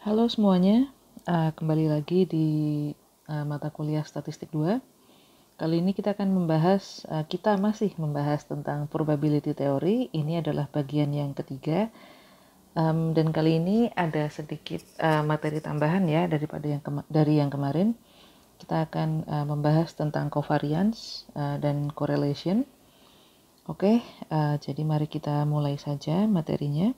Halo semuanya, kembali lagi di mata kuliah Statistik 2. Kali ini kita akan masih membahas tentang probability theory. Ini adalah bagian yang ketiga. Dan kali ini ada sedikit materi tambahan ya dari yang kemarin. Kita akan membahas tentang covariance dan correlation. Oke, jadi mari kita mulai saja materinya.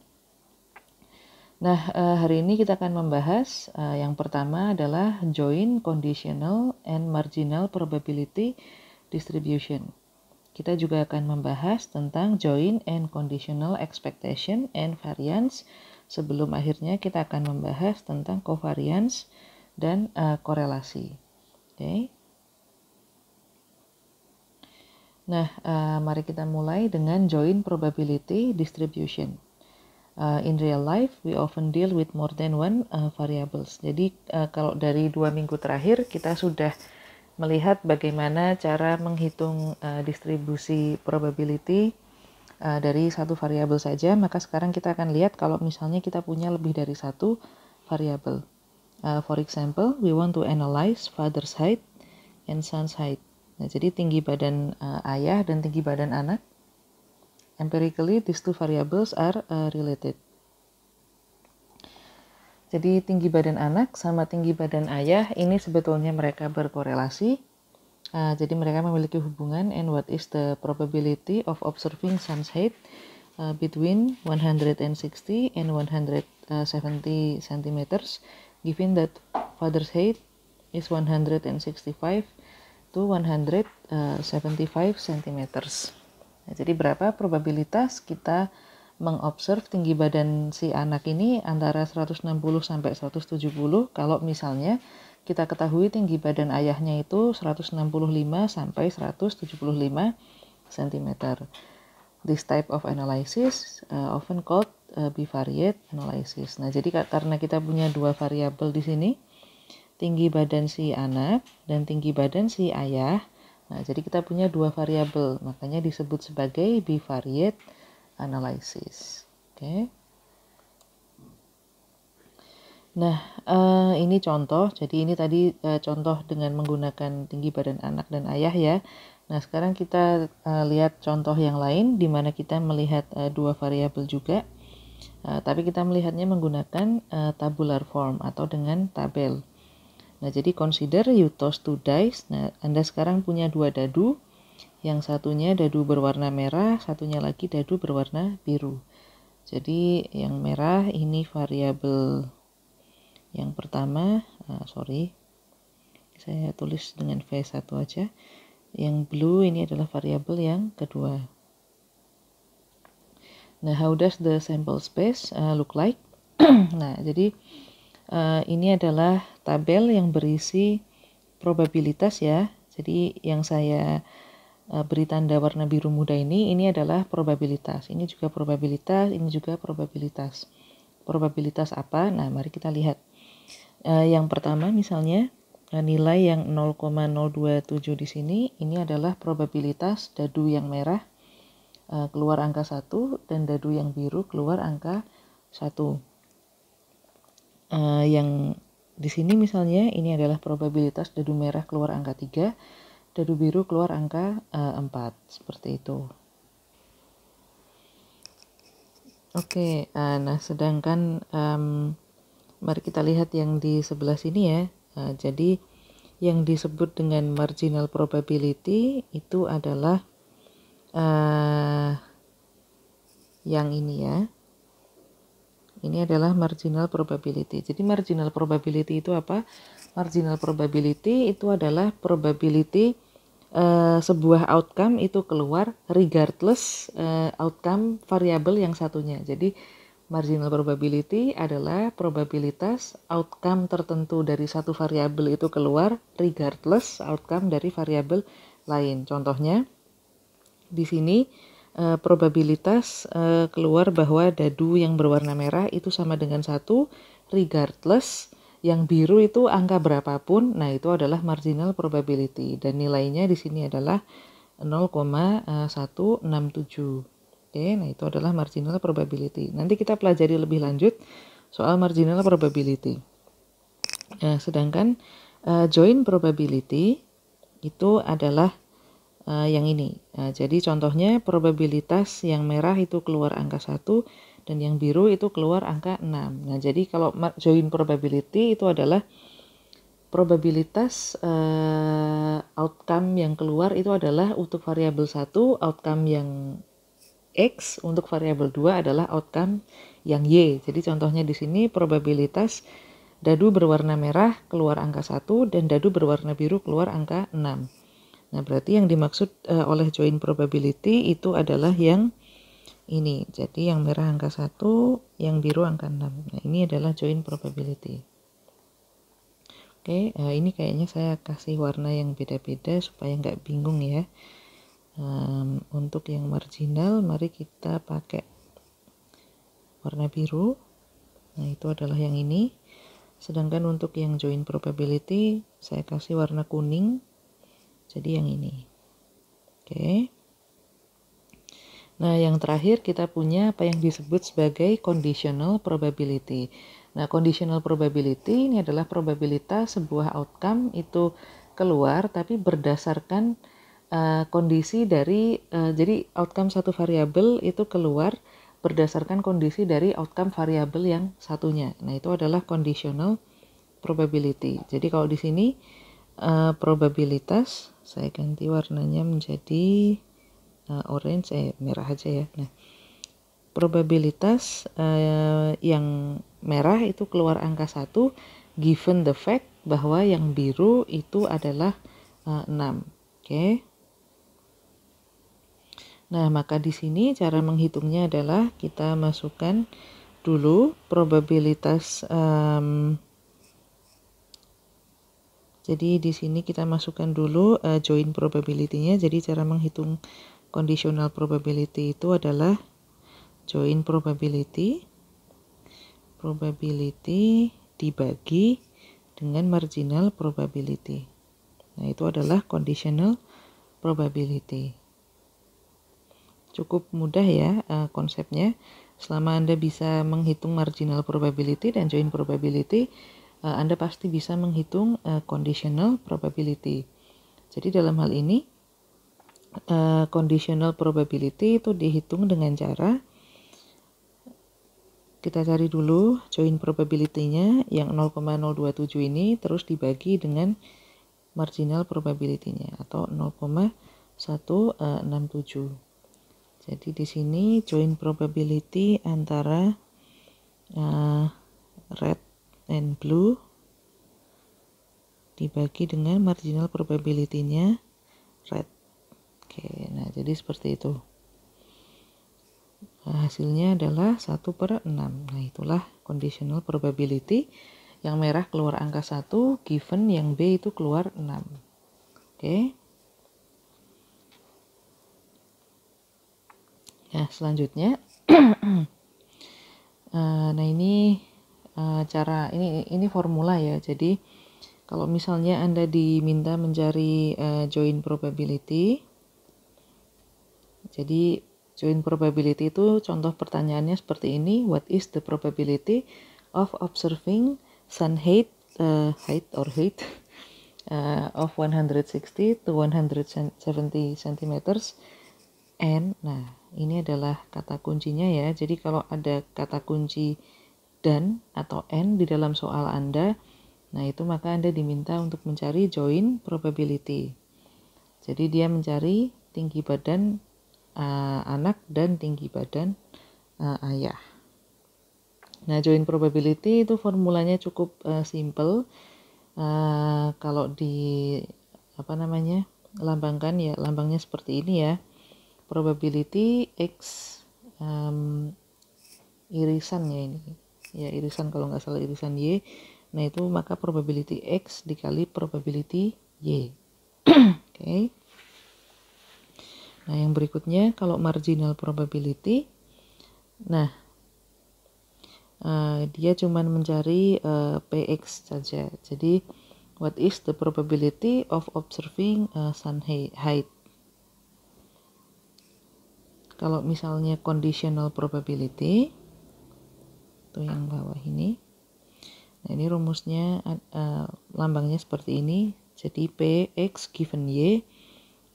Nah, hari ini kita akan membahas yang pertama adalah joint conditional and marginal probability distribution. Kita juga akan membahas tentang joint and conditional expectation and variance. Sebelum akhirnya kita akan membahas tentang covariance dan korelasi. Oke. Nah, mari kita mulai dengan joint probability distribution. In real life, we often deal with more than one variables. Jadi kalau dari 2 minggu terakhir kita sudah melihat bagaimana cara menghitung distribusi probability dari satu variabel saja. Maka sekarang kita akan lihat kalau misalnya kita punya lebih dari satu variabel. For example, we want to analyze father's height and son's height. Nah, jadi tinggi badan ayah dan tinggi badan anak. Empirically, these two variables are related. Jadi tinggi badan anak sama tinggi badan ayah ini sebetulnya mereka berkorelasi. Jadi mereka memiliki hubungan. And what is the probability of observing son's height between 160 and 170 centimeters, given that father's height is 165 to 175 centimeters. Nah, jadi berapa probabilitas kita mengobserv tinggi badan si anak ini antara 160 sampai 170 kalau misalnya kita ketahui tinggi badan ayahnya itu 165 sampai 175 cm. This type of analysis often called bivariate analysis. Nah, jadi karena kita punya dua variabel di sini, tinggi badan si anak dan tinggi badan si ayah. Nah, jadi kita punya dua variabel, makanya disebut sebagai bivariate analysis. Oke. Nah, ini contoh. Jadi ini tadi contoh dengan menggunakan tinggi badan anak dan ayah ya. Nah, sekarang kita lihat contoh yang lain di mana kita melihat dua variabel juga. Tapi kita melihatnya menggunakan tabular form atau dengan tabel. Nah, jadi consider you toss two dice. Nah, Anda sekarang punya dua dadu. Yang satunya dadu berwarna merah, satunya lagi dadu berwarna biru. Jadi yang merah ini variabel yang pertama, saya tulis dengan V1 aja. Yang blue ini adalah variabel yang kedua. Nah, how does the sample space look like? Nah, jadi ini adalah tabel yang berisi probabilitas ya. Jadi yang saya beri tanda warna biru muda ini adalah probabilitas. Ini juga probabilitas, ini juga probabilitas. Probabilitas apa? Nah, mari kita lihat. Yang pertama misalnya nilai yang 0,027 di sini, ini adalah probabilitas dadu yang merah keluar angka 1 dan dadu yang biru keluar angka 1. Yang di sini misalnya ini adalah probabilitas dadu merah keluar angka 3, dadu biru keluar angka 4, seperti itu. Oke, nah sedangkan mari kita lihat yang di sebelah sini ya. Jadi yang disebut dengan marginal probability itu adalah yang ini ya. Ini adalah marginal probability. Jadi marginal probability itu apa? Marginal probability itu adalah probability sebuah outcome itu keluar regardless outcome variabel yang satunya. Jadi marginal probability adalah probabilitas outcome tertentu dari satu variabel itu keluar regardless outcome dari variabel lain. Contohnya di sini probabilitas keluar bahwa dadu yang berwarna merah itu sama dengan 1 regardless yang biru itu angka berapapun. Nah, itu adalah marginal probability dan nilainya di sini adalah 0,167. Oke, nah itu adalah marginal probability. Nanti kita pelajari lebih lanjut soal marginal probability. Nah, sedangkan joint probability itu adalah yang ini. Jadi contohnya probabilitas yang merah itu keluar angka 1 dan yang biru itu keluar angka 6. Nah, jadi kalau joint probability itu adalah probabilitas outcome yang keluar itu adalah untuk variabel 1, outcome yang X, untuk variabel 2 adalah outcome yang Y. Jadi contohnya di sini probabilitas dadu berwarna merah keluar angka 1 dan dadu berwarna biru keluar angka 6. Nah, berarti yang dimaksud oleh joint probability itu adalah yang ini. Jadi yang merah angka 1, yang biru angka 6. Nah, ini adalah joint probability. Oke, ini kayaknya saya kasih warna yang beda-beda supaya nggak bingung ya. Untuk yang marginal, mari kita pakai warna biru. Nah, itu adalah yang ini. Sedangkan untuk yang joint probability, saya kasih warna kuning. Jadi yang ini. Oke. Nah, yang terakhir kita punya apa yang disebut sebagai conditional probability. Nah, conditional probability ini adalah probabilitas sebuah outcome itu keluar tapi berdasarkan kondisi dari jadi outcome satu variabel itu keluar berdasarkan kondisi dari outcome variabel yang satunya. Nah, itu adalah conditional probability. Jadi kalau di sini probabilitas saya ganti warnanya menjadi orange, merah aja ya. Nah, probabilitas yang merah itu keluar angka 1 given the fact bahwa yang biru itu adalah 6. Oke. Nah, maka di sini cara menghitungnya adalah kita masukkan dulu probabilitas jadi di sini kita masukkan dulu joint probability-nya. Jadi cara menghitung conditional probability itu adalah joint probability dibagi dengan marginal probability. Nah, itu adalah conditional probability. Cukup mudah ya konsepnya. Selama Anda bisa menghitung marginal probability dan joint probability, Anda pasti bisa menghitung conditional probability. Jadi dalam hal ini conditional probability itu dihitung dengan cara kita cari dulu joint probability-nya yang 0,027 ini terus dibagi dengan marginal probability-nya atau 0,167. Jadi di sini joint probability antara red and blue dibagi dengan marginal probability-nya red. Oke, nah jadi seperti itu. Hasilnya adalah 1/6. Nah, itulah conditional probability. Yang merah keluar angka 1, given yang B itu keluar 6. Oke. Nah, selanjutnya nah ini cara ini formula ya. Jadi kalau misalnya Anda diminta mencari joint probability, jadi joint probability itu contoh pertanyaannya seperti ini. What is the probability of observing sun height of 160 to 170 cm? And, nah ini adalah kata kuncinya ya. Jadi kalau ada kata kunci dan atau and di dalam soal Anda, nah itu maka Anda diminta untuk mencari joint probability. Jadi dia mencari tinggi badan anak dan tinggi badan ayah. Nah, joint probability itu formulanya cukup simple. Kalau di lambangkan ya, lambangnya seperti ini ya. Probability X irisan ya ini. Ya, irisan kalau nggak salah irisan Y. Nah, itu maka probability X dikali probability Y. Oke. Nah, yang berikutnya kalau marginal probability, nah dia cuma mencari PX saja. Jadi, what is the probability of observing sun height? Kalau misalnya conditional probability, yaitu yang bawah ini. Nah, ini rumusnya lambangnya seperti ini. Jadi P X given Y,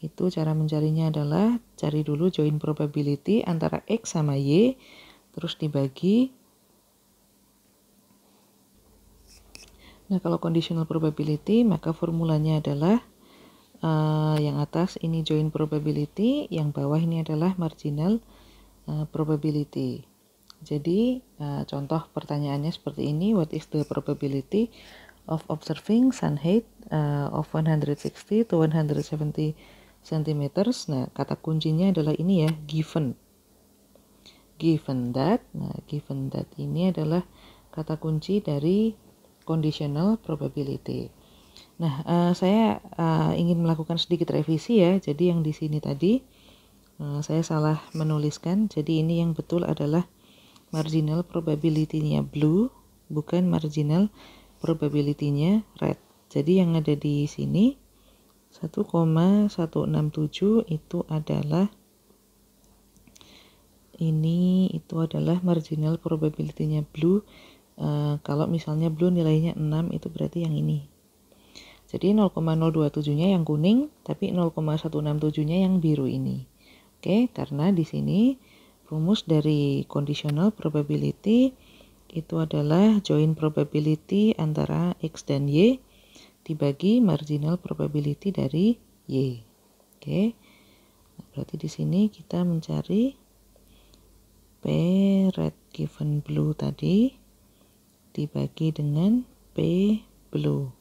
itu cara mencarinya adalah cari dulu join probability antara X sama Y, terus dibagi. Nah, kalau conditional probability maka formulanya adalah yang atas ini join probability, yang bawah ini adalah marginal probability. Jadi contoh pertanyaannya seperti ini, what is the probability of observing sun height of 160 to 170 cm. Nah, kata kuncinya adalah ini ya, given that. Nah, given that ini adalah kata kunci dari conditional probability. Nah, saya ingin melakukan sedikit revisi ya. Jadi yang di sini tadi saya salah menuliskan. Jadi ini yang betul adalah marginal probability-nya blue, bukan marginal probability-nya red. Jadi yang ada di sini 1,167 itu adalah marginal probability-nya blue. Kalau misalnya blue nilainya 6 itu berarti yang ini. Jadi 0,027-nya yang kuning, tapi 0,167-nya yang biru ini. Oke, karena di sini rumus dari conditional probability itu adalah join probability antara X dan Y dibagi marginal probability dari Y. Oke. Nah, berarti di sini kita mencari P red given blue tadi dibagi dengan P blue.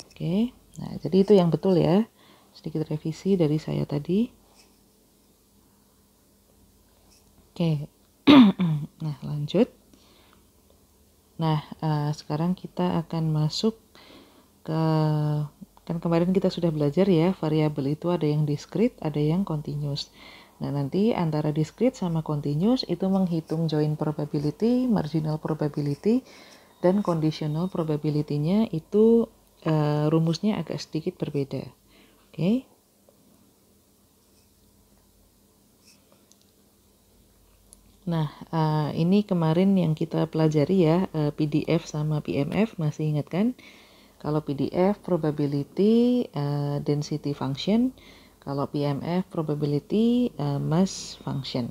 Oke. Nah, jadi itu yang betul ya. Sedikit revisi dari saya tadi. Oke. Nah, lanjut. Nah, sekarang kita akan masuk ke, kan kemarin kita sudah belajar ya, variabel itu ada yang discrete, ada yang continuous. Nah, nanti antara discrete sama continuous itu menghitung join probability, marginal probability, dan conditional probability-nya itu rumusnya agak sedikit berbeda. Oke. Nah, ini kemarin yang kita pelajari ya, PDF sama PMF, masih ingat kan? Kalau PDF probability density function, kalau PMF probability mass function.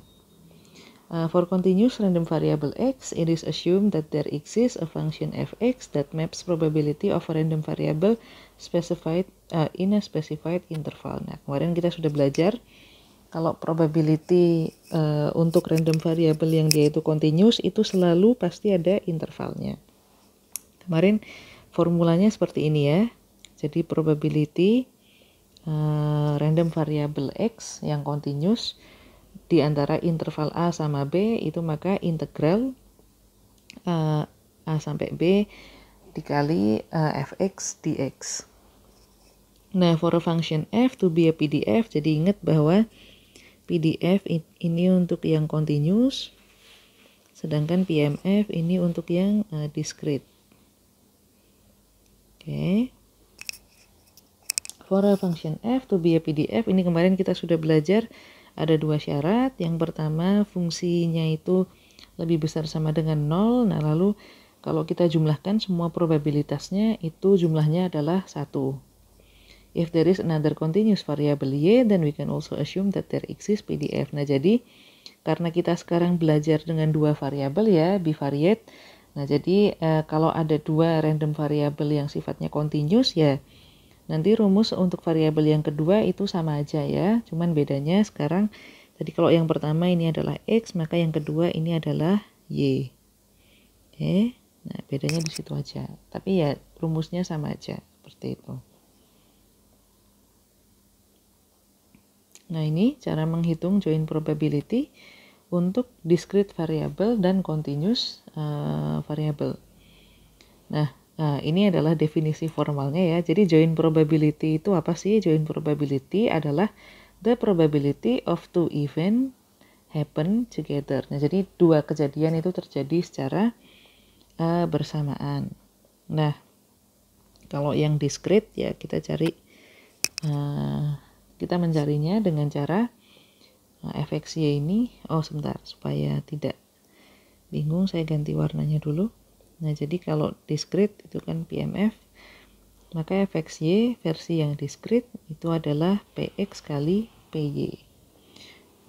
For continuous random variable x, it is assumed that there exists a function fx that maps probability of a random variable specified in a specified interval. Nah, kemarin kita sudah belajar kalau probability untuk random variable yang dia itu continuous itu selalu pasti ada intervalnya. Kemarin formulanya seperti ini ya. Jadi probability random variable x yang continuous di antara interval A sama B itu maka integral A sampai B dikali fx dx. Nah, for a function f to be a PDF, jadi ingat bahwa PDF ini untuk yang continuous, sedangkan PMF ini untuk yang discrete. Oke. For a function f to be a PDF, ini kemarin kita sudah belajar ada dua syarat. Yang pertama, fungsinya itu lebih besar sama dengan 0. Nah, lalu kalau kita jumlahkan semua probabilitasnya itu jumlahnya adalah 1. If there is another continuous variable y, then we can also assume that there exists PDF. Nah, jadi karena kita sekarang belajar dengan dua variabel ya, bivariate. Nah, jadi kalau ada dua random variable yang sifatnya continuous ya, nanti rumus untuk variabel yang kedua itu sama aja ya. Cuman bedanya sekarang, jadi kalau yang pertama ini adalah X, maka yang kedua ini adalah Y. Oke, nah bedanya di situ aja. Tapi ya rumusnya sama aja, seperti itu. Nah, ini cara menghitung join probability untuk discrete variable dan continuous variable. Nah, ini adalah definisi formalnya ya. Jadi join probability itu apa sih? Join probability adalah the probability of two event happen together. Nah, jadi dua kejadian itu terjadi secara bersamaan. Nah, kalau yang discrete ya kita cari kita mencarinya dengan cara fxy ini, sebentar supaya tidak Bingung, saya ganti warnanya dulu. Nah, jadi kalau discrete itu kan PMF, maka fxy versi yang discrete itu adalah px kali py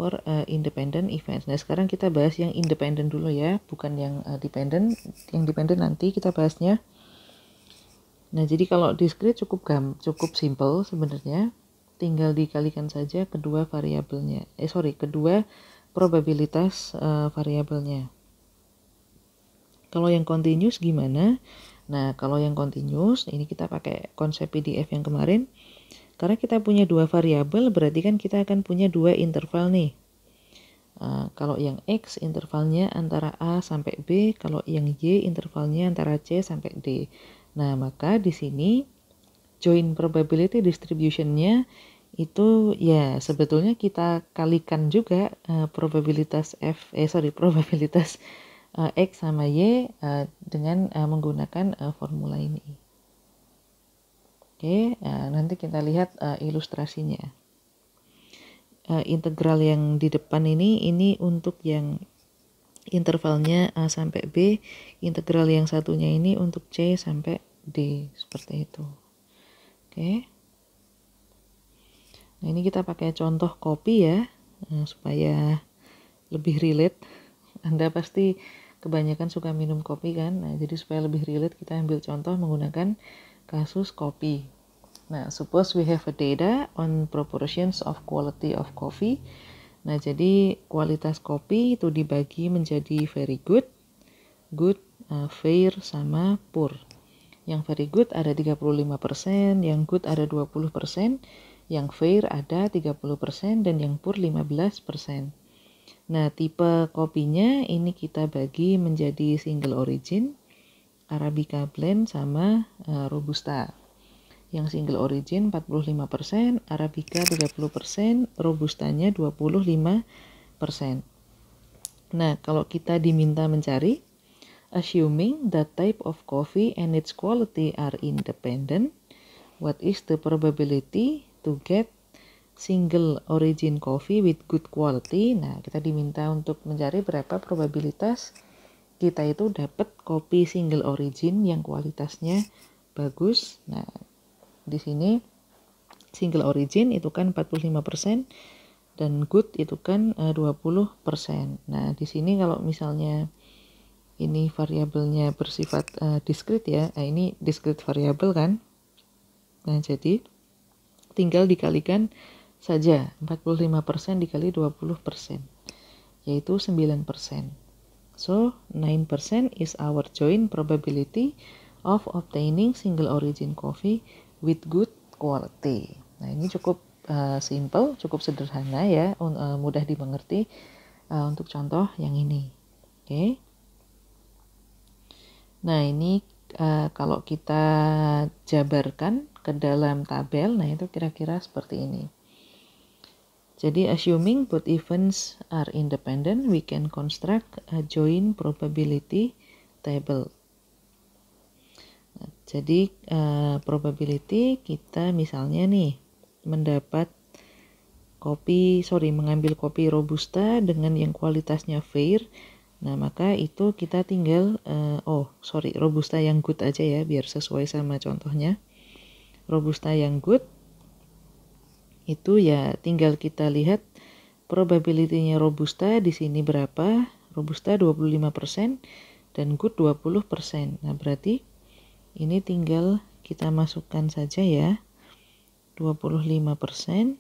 for independent events. Nah, sekarang kita bahas yang independent dulu ya, bukan yang dependent. Yang dependent nanti kita bahasnya. Nah, jadi kalau discrete cukup simple sebenarnya. Tinggal dikalikan saja kedua variabelnya. Kedua probabilitas variabelnya. Kalau yang continuous gimana? Nah, kalau yang continuous, ini kita pakai konsep PDF yang kemarin. Karena kita punya dua variabel, berarti kan kita akan punya dua interval nih. Kalau yang X intervalnya antara A sampai B, kalau yang Y intervalnya antara C sampai D. Nah, maka di sini joint probability distribution-nya itu ya sebetulnya kita kalikan juga probabilitas probabilitas X sama Y dengan menggunakan formula ini. Oke, nanti kita lihat ilustrasinya. Integral yang di depan ini untuk yang intervalnya A sampai B, integral yang satunya ini untuk C sampai D, seperti itu. Oke. Nah, ini kita pakai contoh kopi ya, supaya lebih relate. Anda pasti kebanyakan suka minum kopi kan, nah jadi supaya lebih relate kita ambil contoh menggunakan kasus kopi. Nah, suppose we have a data on proportions of quality of coffee. Nah, jadi kualitas kopi itu dibagi menjadi very good, fair, sama poor. Yang very good ada 35%, yang good ada 20%, yang fair ada 30%, dan yang poor 15%. Nah, tipe kopinya ini kita bagi menjadi single origin, Arabica blend, sama Robusta. Yang single origin 45%, Arabica 30%, Robustanya 25%. Nah, kalau kita diminta mencari, assuming the type of coffee and its quality are independent, what is the probability to get single origin coffee with good quality? Nah, kita diminta untuk mencari berapa probabilitas kita itu dapat kopi single origin yang kualitasnya bagus. Nah, di sini single origin itu kan 45% dan good itu kan 20%. Nah, di sini kalau misalnya ini variabelnya bersifat discrete ya. Nah, ini discrete variabel kan. Nah, jadi tinggal dikalikan saja 45% dikali 20%, yaitu 9%. So, 9% is our joint probability of obtaining single origin coffee with good quality. Nah, ini cukup simple, cukup sederhana ya, mudah dimengerti untuk contoh yang ini. Oke. Nah, ini kalau kita jabarkan ke dalam tabel, nah itu kira-kira seperti ini. Jadi assuming both events are independent, we can construct a joint probability table. Nah, jadi probability kita misalnya nih mengambil kopi Robusta dengan yang kualitasnya fair. Nah, maka itu kita tinggal Robusta yang good aja ya biar sesuai sama contohnya. Robusta yang good itu ya tinggal kita lihat probability-nya Robusta di sini berapa. Robusta 25% dan good 20%. Nah, berarti ini tinggal kita masukkan saja ya. 25%,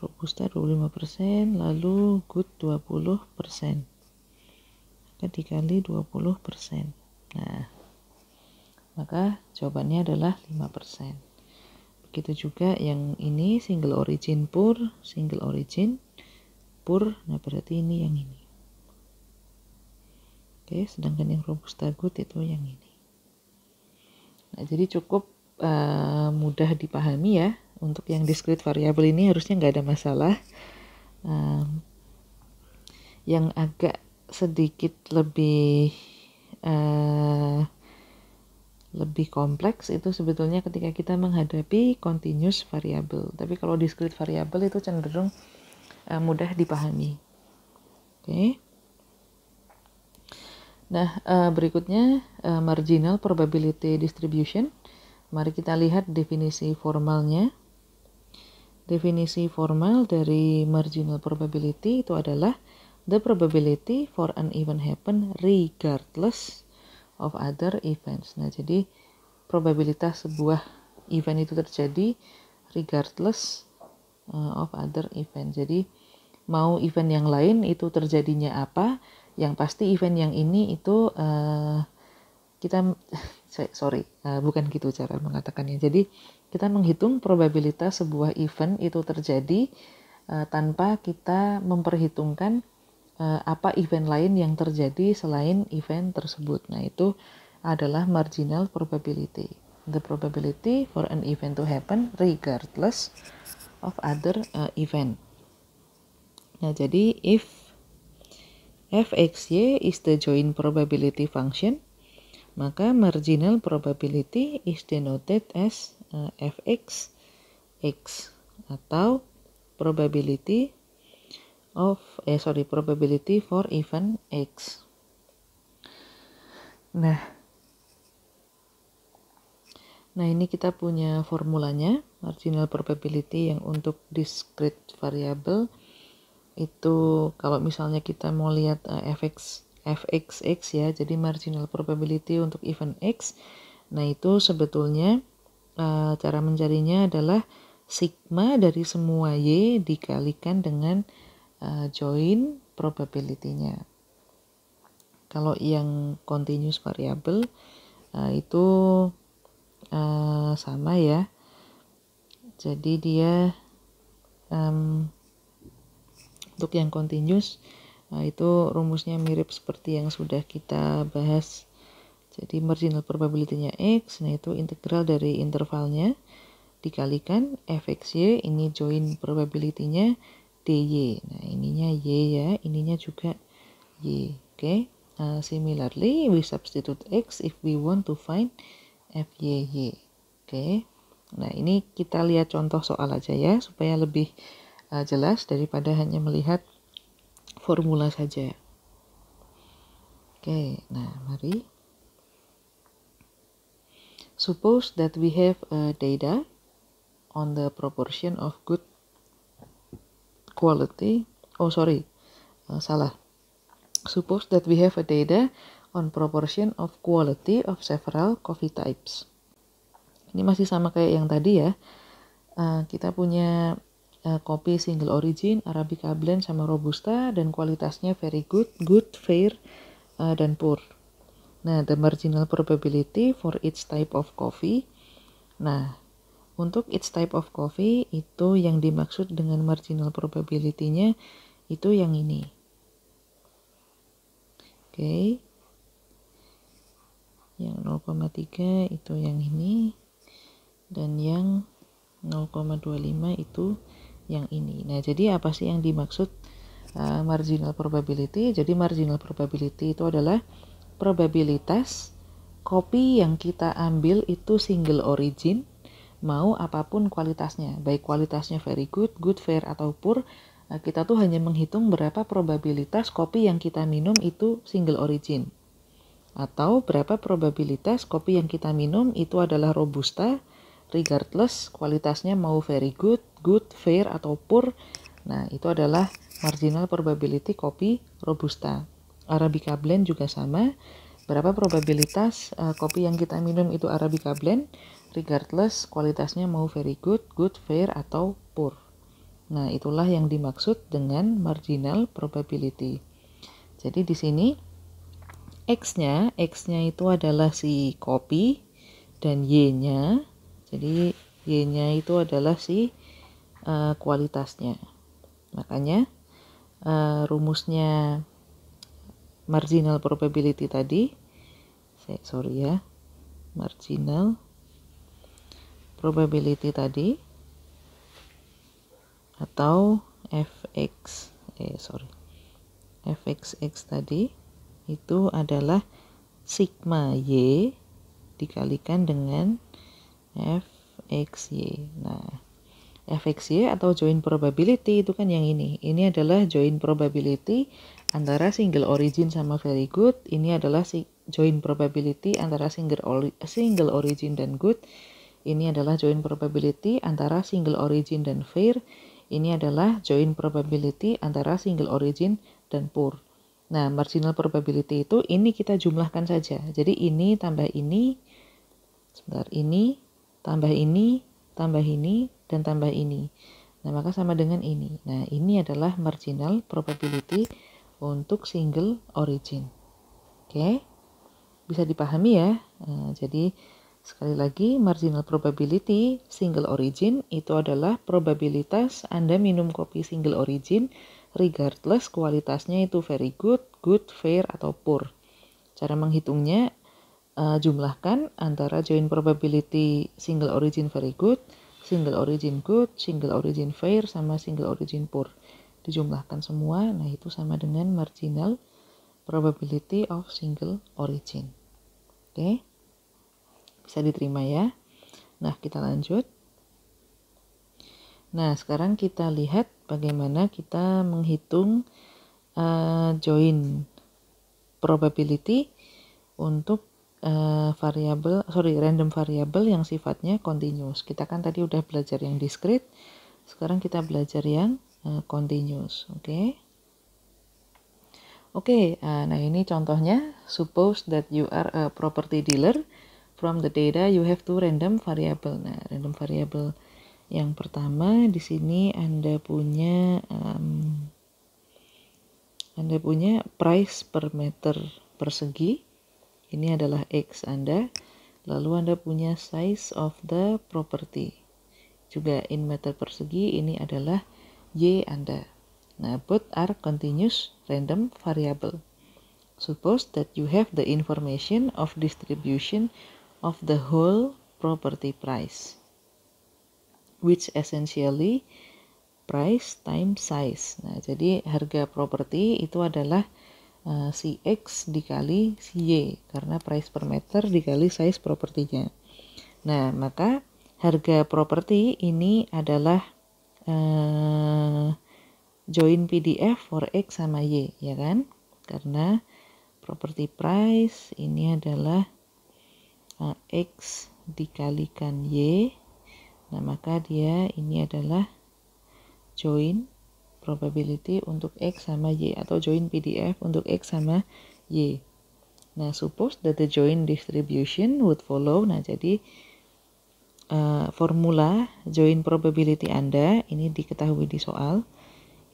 Robusta 25%, lalu good 20%. Maka dikali 20%. Nah, maka jawabannya adalah 5%. Begitu juga yang ini single origin poor, nah berarti ini yang ini. Oke, sedangkan yang Robusta good itu yang ini. Nah, jadi cukup mudah dipahami ya. Untuk yang discrete variable ini harusnya nggak ada masalah. Yang agak sedikit lebih kompleks itu sebetulnya ketika kita menghadapi continuous variable. Tapi kalau discrete variable itu cenderung mudah dipahami. Oke. Nah, berikutnya marginal probability distribution. Mari kita lihat definisi formalnya. Definisi formal dari marginal probability itu adalah the probability for an event happen regardless of other events. Nah, jadi probabilitas sebuah event itu terjadi regardless of other event. Jadi mau event yang lain itu terjadinya apa, yang pasti event yang ini itu kita bukan gitu cara mengatakannya. Jadi kita menghitung probabilitas sebuah event itu terjadi tanpa kita memperhitungkan apa event lain yang terjadi selain event tersebut. Nah, itu adalah marginal probability. The probability for an event to happen regardless of other event. Nah, jadi if fxy is the joint probability function, maka marginal probability is denoted as fx x atau probability for event x. Nah, ini kita punya formulanya, marginal probability yang untuk discrete variable itu kalau misalnya kita mau lihat fxx ya, jadi marginal probability untuk event x. Nah, itu sebetulnya cara mencarinya adalah sigma dari semua y dikalikan dengan join probability-nya. Kalau yang continuous variable itu sama ya. Jadi dia untuk yang continuous itu rumusnya mirip seperti yang sudah kita bahas. Jadi marginal probability-nya x, nah itu integral dari intervalnya dikalikan fxy, ini join probability-nya dy. Nah, ininya y ya, ininya juga y. Oke. Similarly, we substitute x if we want to find fy. Oke. Nah, ini kita lihat contoh soal aja ya supaya lebih jelas daripada hanya melihat formula saja. Oke, nah mari. Suppose that we have data on the proportion of good quality. Suppose that we have a data on proportion of quality of several coffee types. Ini masih sama kayak yang tadi ya. Kita punya kopi single origin, Arabica blend sama Robusta dan kualitasnya very good, good, fair, dan poor. Nah, the marginal probability for each type of coffee. Nah, untuk each type of coffee itu yang dimaksud dengan marginal probability-nya itu yang ini. Oke. Yang 0,3 itu yang ini dan yang 0,25 itu yang ini. Nah, jadi apa sih yang dimaksud marginal probability? Jadi marginal probability itu adalah probabilitas kopi yang kita ambil itu single origin, mau apapun kualitasnya, baik kualitasnya very good, good, fair, atau poor, kita tuh hanya menghitung berapa probabilitas kopi yang kita minum itu single origin. Atau berapa probabilitas kopi yang kita minum itu adalah Robusta, regardless kualitasnya mau very good, good, fair, atau poor. Nah, itu adalah marginal probability kopi Robusta. Arabica blend juga sama. Berapa probabilitas kopi yang kita minum itu Arabica blend, regardless kualitasnya mau very good, good, fair, atau poor. Nah, itulah yang dimaksud dengan marginal probability. Jadi di sini X-nya itu adalah si kopi dan Y-nya. Jadi Y-nya itu adalah si kualitasnya. Makanya rumusnya marginal probability tadi, marginal probability tadi atau fxx tadi itu adalah sigma y dikalikan dengan fxy. Nah, fxy atau joint probability itu kan yang ini. Ini adalah joint probability antara single origin sama very good. Ini adalah joint probability antara single origin dan good. Ini adalah joint probability antara single origin dan fair. Ini adalah joint probability antara single origin dan poor. Nah, marginal probability itu ini kita jumlahkan saja. Jadi ini tambah ini, sebentar, ini tambah ini, tambah ini, dan tambah ini. Nah, maka sama dengan ini. Nah, ini adalah marginal probability untuk single origin. Oke, bisa dipahami ya. Nah, jadi sekali lagi, marginal probability single origin itu adalah probabilitas Anda minum kopi single origin regardless kualitasnya itu very good, good, fair, atau poor. Cara menghitungnya, jumlahkan antara joint probability single origin very good, single origin good, single origin fair, sama single origin poor. Dijumlahkan semua, nah itu sama dengan marginal probability of single origin. Oke, bisa diterima ya. Nah, kita lanjut. Nah, sekarang kita lihat bagaimana kita menghitung joint probability untuk random variable yang sifatnya continuous. Kita kan tadi udah belajar yang discrete, sekarang kita belajar yang continuous. Oke, nah ini contohnya. Suppose that you are a property dealer. From the data you have two random variable. Nah, random variable yang pertama di sini Anda punya price per meter persegi. Ini adalah X Anda. Lalu Anda punya size of the property. Juga in meter persegi, ini adalah Y Anda. Nah, both are continuous random variable. Suppose that you have the information of distribution of the whole property price, which essentially price times size. Nah, jadi harga properti itu adalah si X dikali si Y, karena price per meter dikali size propertinya. Nah, maka harga properti ini adalah join PDF for X sama Y, ya kan? Karena property price ini adalah X dikalikan Y. Nah, maka dia ini adalah join probability untuk X sama Y, atau join PDF untuk X sama Y. Nah, suppose that the join distribution would follow. Nah, jadi formula join probability Anda ini diketahui di soal.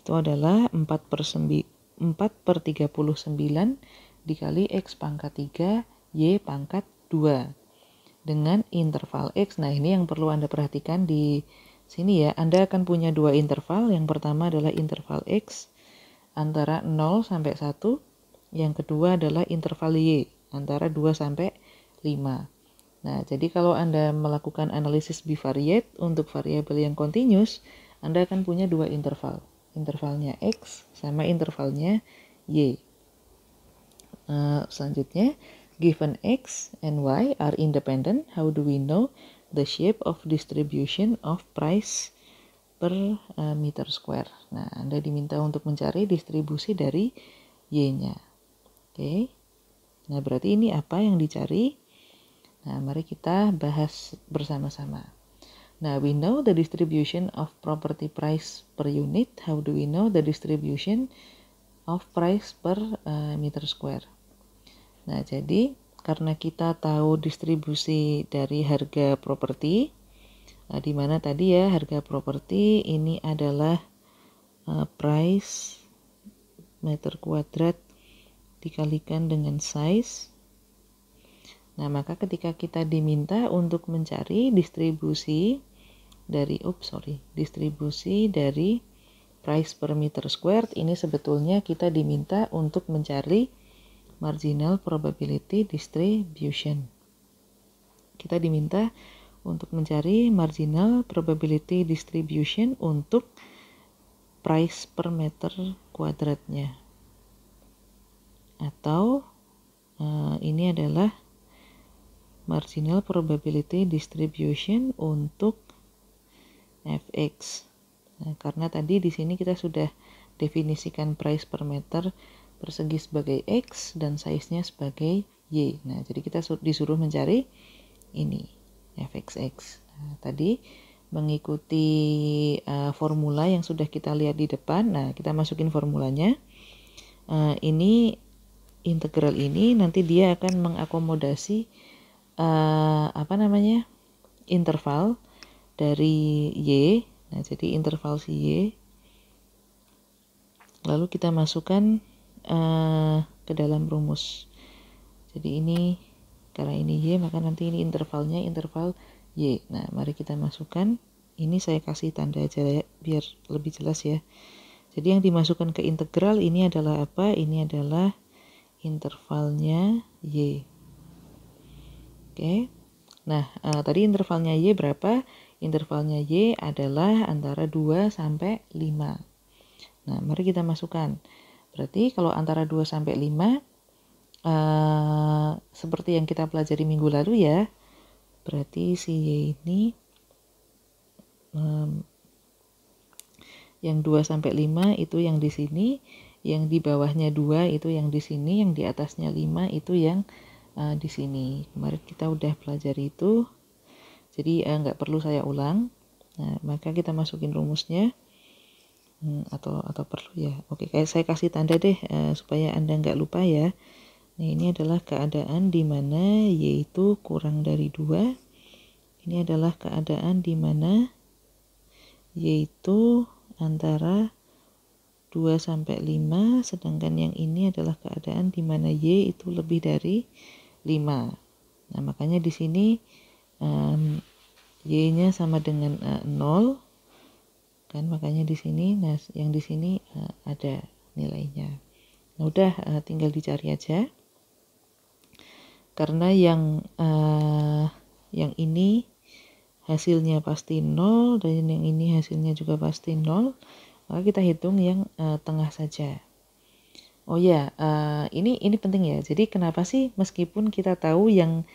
Itu adalah 4/39 dikali X pangkat 3 Y pangkat 2 dengan interval X. Nah, ini yang perlu Anda perhatikan di sini ya. Anda akan punya dua interval. Yang pertama adalah interval X antara 0 sampai 1. Yang kedua adalah interval Y antara 2 sampai 5. Nah, jadi kalau Anda melakukan analisis bivariate untuk variabel yang continuous, Anda akan punya dua interval. Intervalnya X sama intervalnya Y. Selanjutnya, given X and Y are independent, how do we know the shape of distribution of price per meter square? Nah, Anda diminta untuk mencari distribusi dari Y-nya. Oke. Nah, berarti ini apa yang dicari? Nah, mari kita bahas bersama-sama. Nah, we know the distribution of property price per unit. How do we know the distribution of price per meter square? Nah, jadi karena kita tahu distribusi dari harga properti, di mana tadi ya harga properti ini adalah price meter kuadrat dikalikan dengan size. Nah, maka ketika kita diminta untuk mencari distribusi dari price per meter square, ini sebetulnya kita diminta untuk mencari marginal probability distribution. Kita diminta untuk mencari marginal probability distribution untuk price per meter kuadratnya. Atau ini adalah marginal probability distribution untuk fx. Nah, karena tadi di sini kita sudah definisikan price per meter persegi sebagai X dan size-nya sebagai Y. Nah, jadi kita disuruh mencari ini, fxx. Nah, tadi mengikuti formula yang sudah kita lihat di depan. Nah, kita masukin formulanya. Ini integral ini nanti dia akan mengakomodasi interval dari Y. Nah, jadi interval si Y. Lalu kita masukkan ke dalam rumus. Jadi ini, karena ini Y, maka nanti ini intervalnya interval Y. Nah, mari kita masukkan. Ini saya kasih tanda aja ya, biar lebih jelas ya. Jadi yang dimasukkan ke integral ini adalah apa? Ini adalah intervalnya Y. Oke. Nah, tadi intervalnya Y berapa? Intervalnya Y adalah antara 2 sampai 5. Nah, mari kita masukkan. Berarti kalau antara 2 sampai 5, seperti yang kita pelajari minggu lalu ya, berarti si Y ini yang 2 sampai 5 itu yang di sini, yang di bawahnya 2 itu yang di sini, yang di atasnya 5 itu yang di sini. Kemarin kita udah pelajari itu, jadi nggak perlu saya ulang. Nah, maka kita masukin rumusnya, atau perlu ya. Oke, saya kasih tanda deh supaya Anda nggak lupa ya. Nah, ini adalah keadaan di mana Y itu kurang dari 2. Ini adalah keadaan di mana Y itu antara 2 sampai 5, sedangkan yang ini adalah keadaan di mana Y itu lebih dari 5. Nah, makanya di sini Y-nya sama dengan 0. Kan makanya di sini, nah yang di sini ada nilainya. Nah, udah tinggal dicari aja. Karena yang ini hasilnya pasti 0 dan yang ini hasilnya juga pasti 0, maka kita hitung yang tengah saja. Oh ya, ini penting ya. Jadi kenapa sih meskipun kita tahu yang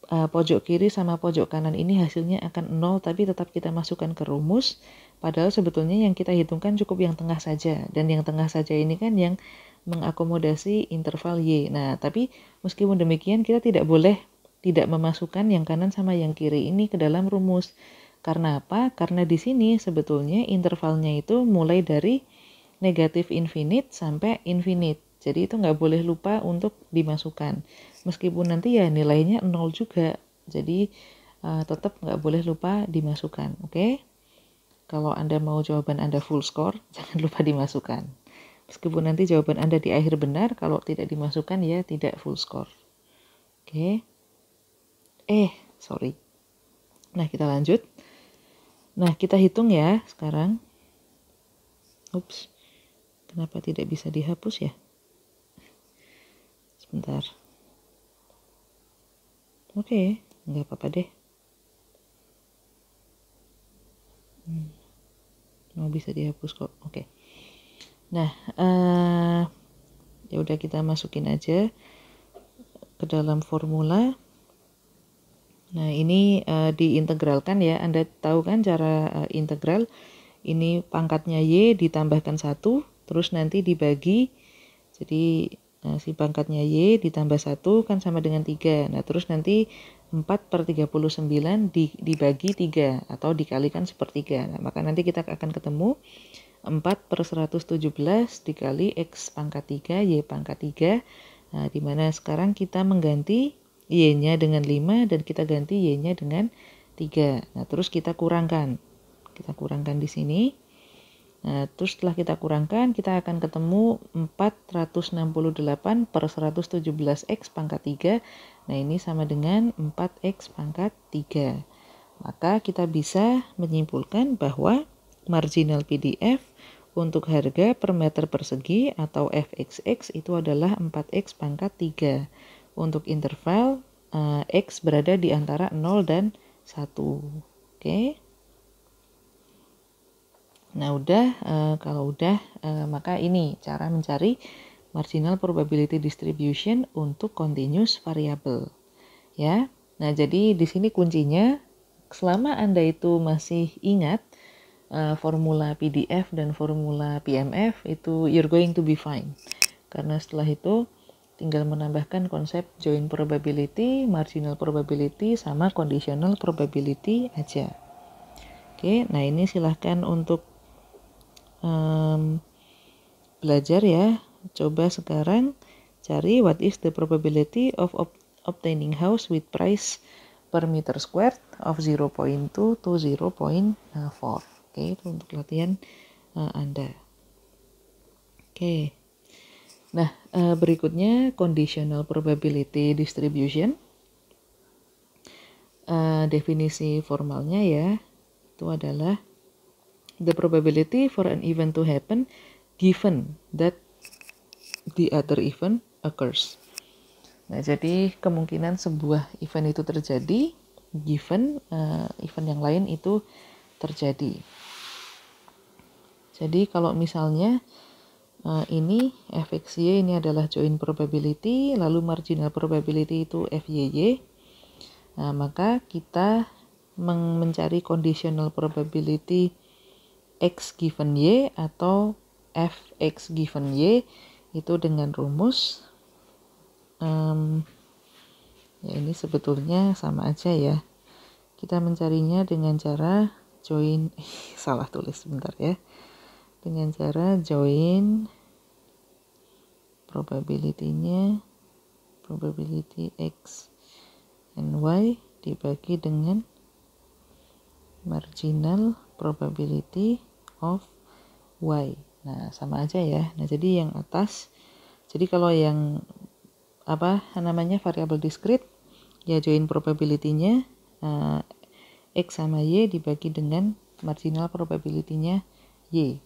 pojok kiri sama pojok kanan ini hasilnya akan 0, tapi tetap kita masukkan ke rumus, padahal sebetulnya yang kita hitungkan cukup yang tengah saja, dan yang tengah saja ini kan yang mengakomodasi interval Y. Nah, tapi meskipun demikian kita tidak boleh tidak memasukkan yang kanan sama yang kiri ini ke dalam rumus. Karena apa? Karena di sini sebetulnya intervalnya itu mulai dari negatif infinite sampai infinite. Jadi itu nggak boleh lupa untuk dimasukkan. Meskipun nanti ya nilainya 0 juga. Jadi tetap nggak boleh lupa dimasukkan. Oke? Kalau Anda mau jawaban Anda full score, jangan lupa dimasukkan. Meskipun nanti jawaban Anda di akhir benar, kalau tidak dimasukkan ya tidak full score. Oke? Sorry. Nah, kita lanjut. Nah, kita hitung ya sekarang. Ups. Kenapa tidak bisa dihapus ya? Sebentar. Oke, nggak apa-apa deh. Mau bisa dihapus kok. Oke. Nah, ya udah kita masukin aja ke dalam formula. Nah, ini diintegralkan ya. Anda tahu kan cara integral? Ini pangkatnya Y ditambahkan 1, terus nanti dibagi. Jadi si pangkatnya Y ditambah 1 kan sama dengan 3. Nah, terus nanti 4/39 dibagi 3 atau dikalikan sepertiga. Nah, maka nanti kita akan ketemu 4/117 dikali X pangkat 3, Y pangkat 3. Nah, dimana sekarang kita mengganti Y-nya dengan 5 dan kita ganti Y-nya dengan 3. Nah, terus kita kurangkan. Kita kurangkan di sini. Nah, terus setelah kita kurangkan, kita akan ketemu 468/117X pangkat 3. Nah, ini sama dengan 4X pangkat 3. Maka kita bisa menyimpulkan bahwa marginal PDF untuk harga per meter persegi atau fxx itu adalah 4x pangkat 3. Untuk interval x berada di antara 0 dan 1. Oke. Nah, kalau udah maka ini cara mencari marginal probability distribution untuk continuous variable. Ya. Nah, jadi di sini kuncinya selama Anda itu masih ingat formula PDF dan formula PMF itu you're going to be fine. karena setelah itu tinggal menambahkan konsep joint probability, marginal probability, sama conditional probability aja. Oke, nah ini silahkan untuk belajar ya. Coba sekarang cari what is the probability of obtaining house with price per meter squared of 0.2 to 0.4. Oke, itu untuk latihan Anda. Oke. Nah, berikutnya conditional probability distribution. Definisi formalnya ya, itu adalah the probability for an event to happen given that the other event occurs. Nah, jadi kemungkinan sebuah event itu terjadi given event yang lain itu terjadi. Jadi kalau misalnya ini fxy ini adalah joint probability, lalu marginal probability itu fyy. Nah, maka kita mencari conditional probability x given y atau fx given y itu dengan rumus ya ini sebetulnya sama aja ya. Kita mencarinya dengan cara join salah tulis sebentar ya. Dengan cara join probability-nya, probability x and y dibagi dengan marginal probability of y. Nah, sama aja ya. Nah, jadi yang atas, jadi kalau yang variabel discrete ya join probability-nya x sama y dibagi dengan marginal probability-nya y.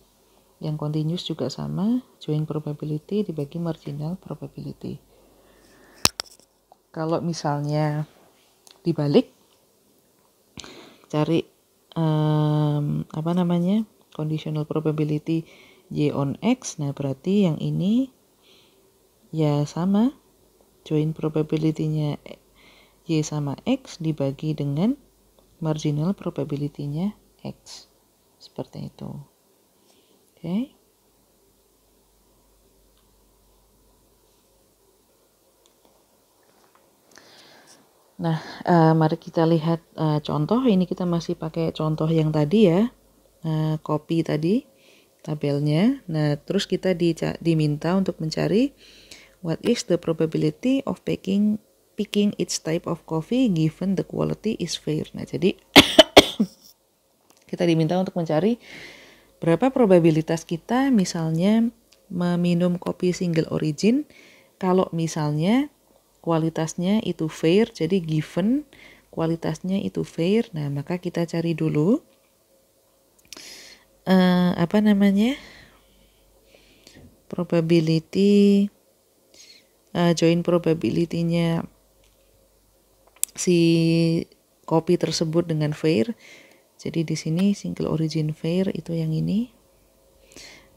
Yang continuous juga sama, join probability dibagi marginal probability. Kalau misalnya dibalik, cari conditional probability y on x. Nah, berarti yang ini ya sama, join probability-nya y sama x dibagi dengan marginal probability-nya x. Seperti itu. Oke. Nah, mari kita lihat contoh. Ini kita masih pakai contoh yang tadi ya, copy tadi tabelnya. Nah, terus kita diminta untuk mencari what is the probability of picking each type of coffee given the quality is fair. Nah, jadi kita diminta untuk mencari berapa probabilitas kita misalnya meminum kopi single origin kalau misalnya kualitasnya itu fair, jadi given kualitasnya itu fair. Nah, maka kita cari dulu probability join probability-nya si kopi tersebut dengan fair. Jadi di sini single origin fair itu yang ini.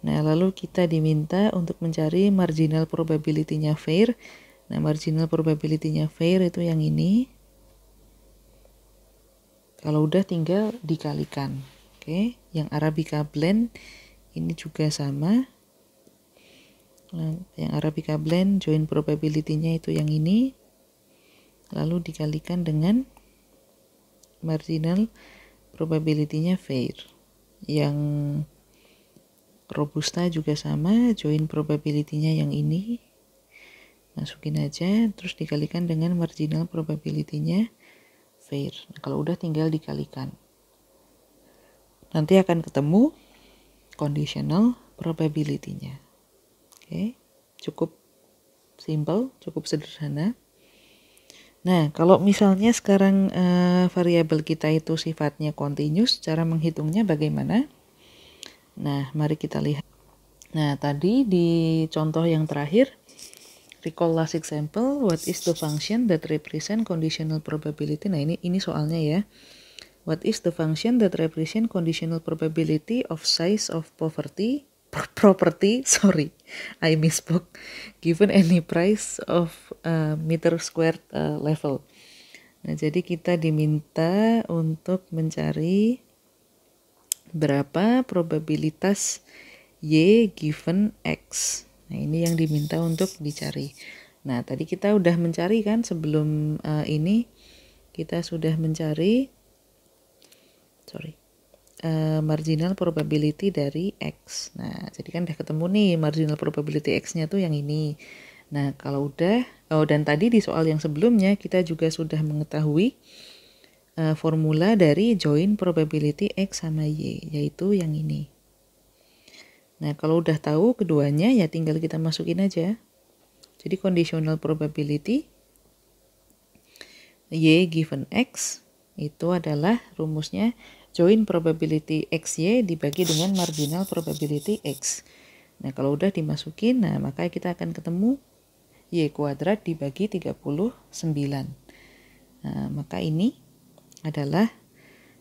Nah, lalu kita diminta untuk mencari marginal probability-nya fair. Nah, marginal probability-nya fair itu yang ini. Kalau udah tinggal dikalikan. Oke, yang Arabica blend ini juga sama. Nah, yang Arabica blend join probability-nya itu yang ini. Lalu dikalikan dengan marginal probability-nya fair. Yang Robusta juga sama, join probability-nya yang ini. Masukin aja, terus dikalikan dengan marginal probability-nya fair. Nah, kalau udah tinggal dikalikan. Nanti akan ketemu conditional probability-nya. Oke, cukup simple, cukup sederhana. Nah, kalau misalnya sekarang variabel kita itu sifatnya continuous, cara menghitungnya bagaimana? Nah, mari kita lihat. Nah, tadi di contoh yang terakhir, recall last example, what is the function that represent conditional probability? Nah, ini soalnya ya. What is the function that represent conditional probability of size of property, I misspoke, given any price of meter squared level. Nah, jadi kita diminta untuk mencari berapa probabilitas y given x. Nah, ini yang diminta untuk dicari. Nah, tadi kita udah mencari kan sebelum ini kita sudah mencari marginal probability dari X. Nah, jadi kan udah ketemu nih marginal probability X-nya tuh yang ini. Nah, kalau udah, dan tadi di soal yang sebelumnya kita juga sudah mengetahui formula dari join probability X sama Y, yaitu yang ini. Nah, kalau udah tahu keduanya ya tinggal kita masukin aja. Jadi conditional probability Y given X itu adalah rumusnya join probability XY dibagi dengan marginal probability X. Nah, kalau udah dimasukin, nah maka kita akan ketemu Y kuadrat dibagi 39. Nah, maka ini adalah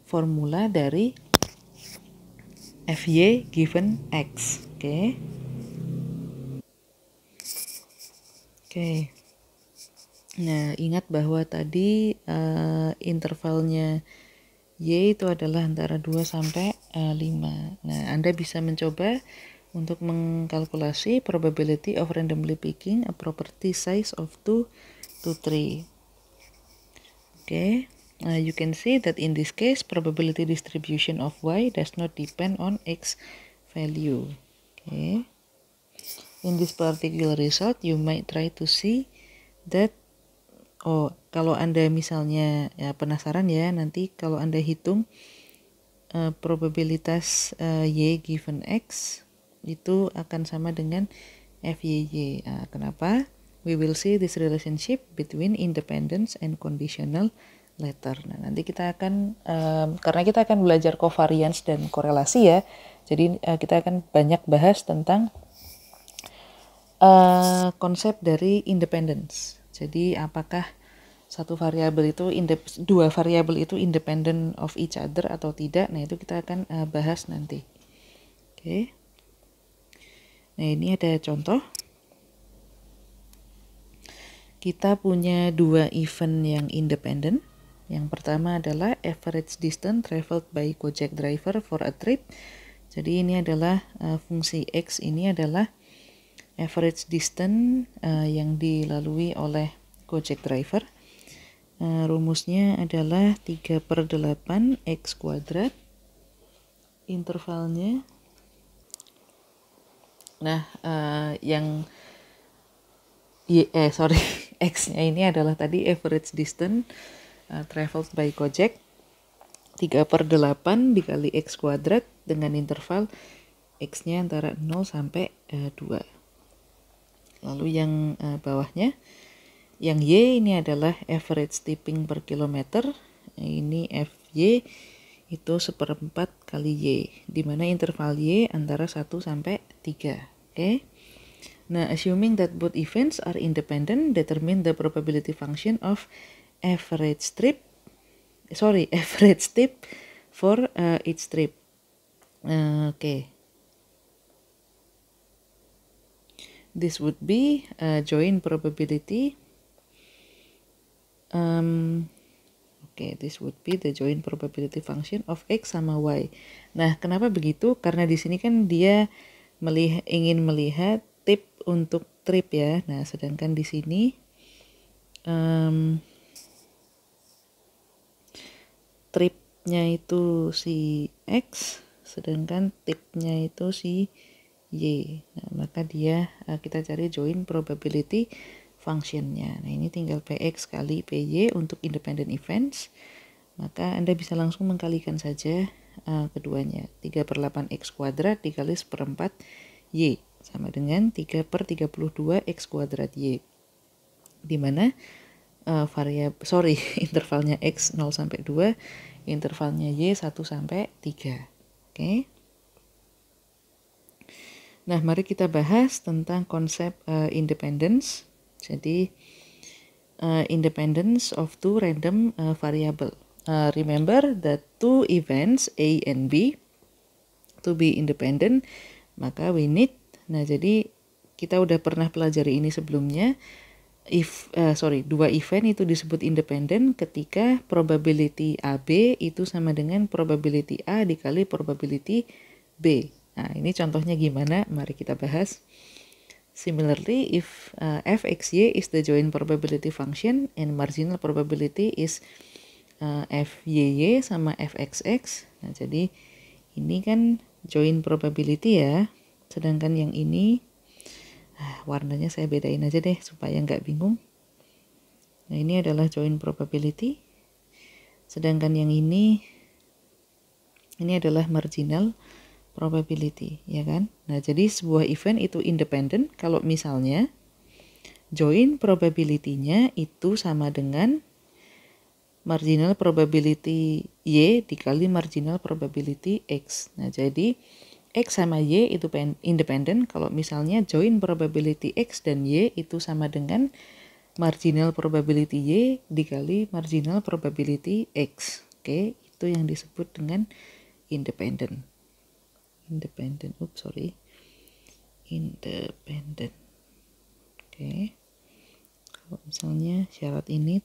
formula dari FY given X. Oke. Nah, ingat bahwa tadi intervalnya Y itu adalah antara 2 sampai 5. Nah, Anda bisa mencoba untuk mengkalkulasi probability of randomly picking a property size of 2 to 3. You can see that in this case, probability distribution of Y does not depend on X value. In this particular result, you might try to see that kalau Anda misalnya ya penasaran ya, nanti kalau Anda hitung probabilitas Y given X itu akan sama dengan FYY. Nah, kenapa? We will see this relationship between independence and conditional letter. Nah, nanti kita akan, karena kita akan belajar covariance dan korelasi ya, jadi kita akan banyak bahas tentang konsep dari independence. Jadi apakah satu variabel itu dua variabel itu independent of each other atau tidak? Nah, itu kita akan bahas nanti. Nah, ini ada contoh. Kita punya dua event yang independent. Yang pertama adalah average distance traveled by Gojek driver for a trip. Jadi ini adalah fungsi X ini adalah average distance yang dilalui oleh Gojek driver. Rumusnya adalah 3/8 X kuadrat. Intervalnya. Nah, yang X-nya ini adalah tadi average distance traveled by Gojek 3/8 dikali X kuadrat dengan interval X-nya antara 0 sampai 2. Lalu yang bawahnya, yang Y ini adalah average tipping per kilometer. Ini FY itu 1/4 kali Y, di mana interval Y antara 1 sampai 3. Nah, assuming that both events are independent, determine the probability function of average tip for each trip. This would be joint probability. This would be the joint probability function of X sama Y. Nah, kenapa begitu? Karena di sini kan dia ingin melihat tip untuk trip ya. Nah, sedangkan di sini tripnya itu si X, sedangkan tipnya itu si Y. Nah, maka kita cari joint probability functionnya. Nah, ini tinggal PX kali PY untuk independent events. Maka Anda bisa langsung mengkalikan saja keduanya. 3/8 X kuadrat dikali 1/4 Y sama dengan 3/32 X kuadrat Y. Di mana intervalnya X 0 sampai 2, intervalnya Y 1 sampai 3. Nah, mari kita bahas tentang konsep independence. Jadi, independence of two random variable. Remember that two events A and B to be independent, maka we need. Nah, jadi kita udah pernah pelajari ini sebelumnya. Dua event itu disebut independent ketika probability AB itu sama dengan probability A dikali probability B. Nah, ini contohnya gimana? Mari kita bahas. Similarly, if fxy is the joint probability function and marginal probability is fyy sama fxx. Nah, jadi ini kan joint probability ya. Sedangkan yang ini warnanya saya bedain aja deh supaya nggak bingung. Nah, ini adalah joint probability. Sedangkan yang ini adalah marginal probability, ya kan? Nah, jadi sebuah event itu independen kalau misalnya joint probability-nya itu sama dengan marginal probability Y dikali marginal probability X. Nah, jadi X sama Y itu independen kalau misalnya joint probability X dan Y itu sama dengan marginal probability Y dikali marginal probability X. Oke, itu yang disebut dengan independen. Independen. Oke. Kalau misalnya syarat ini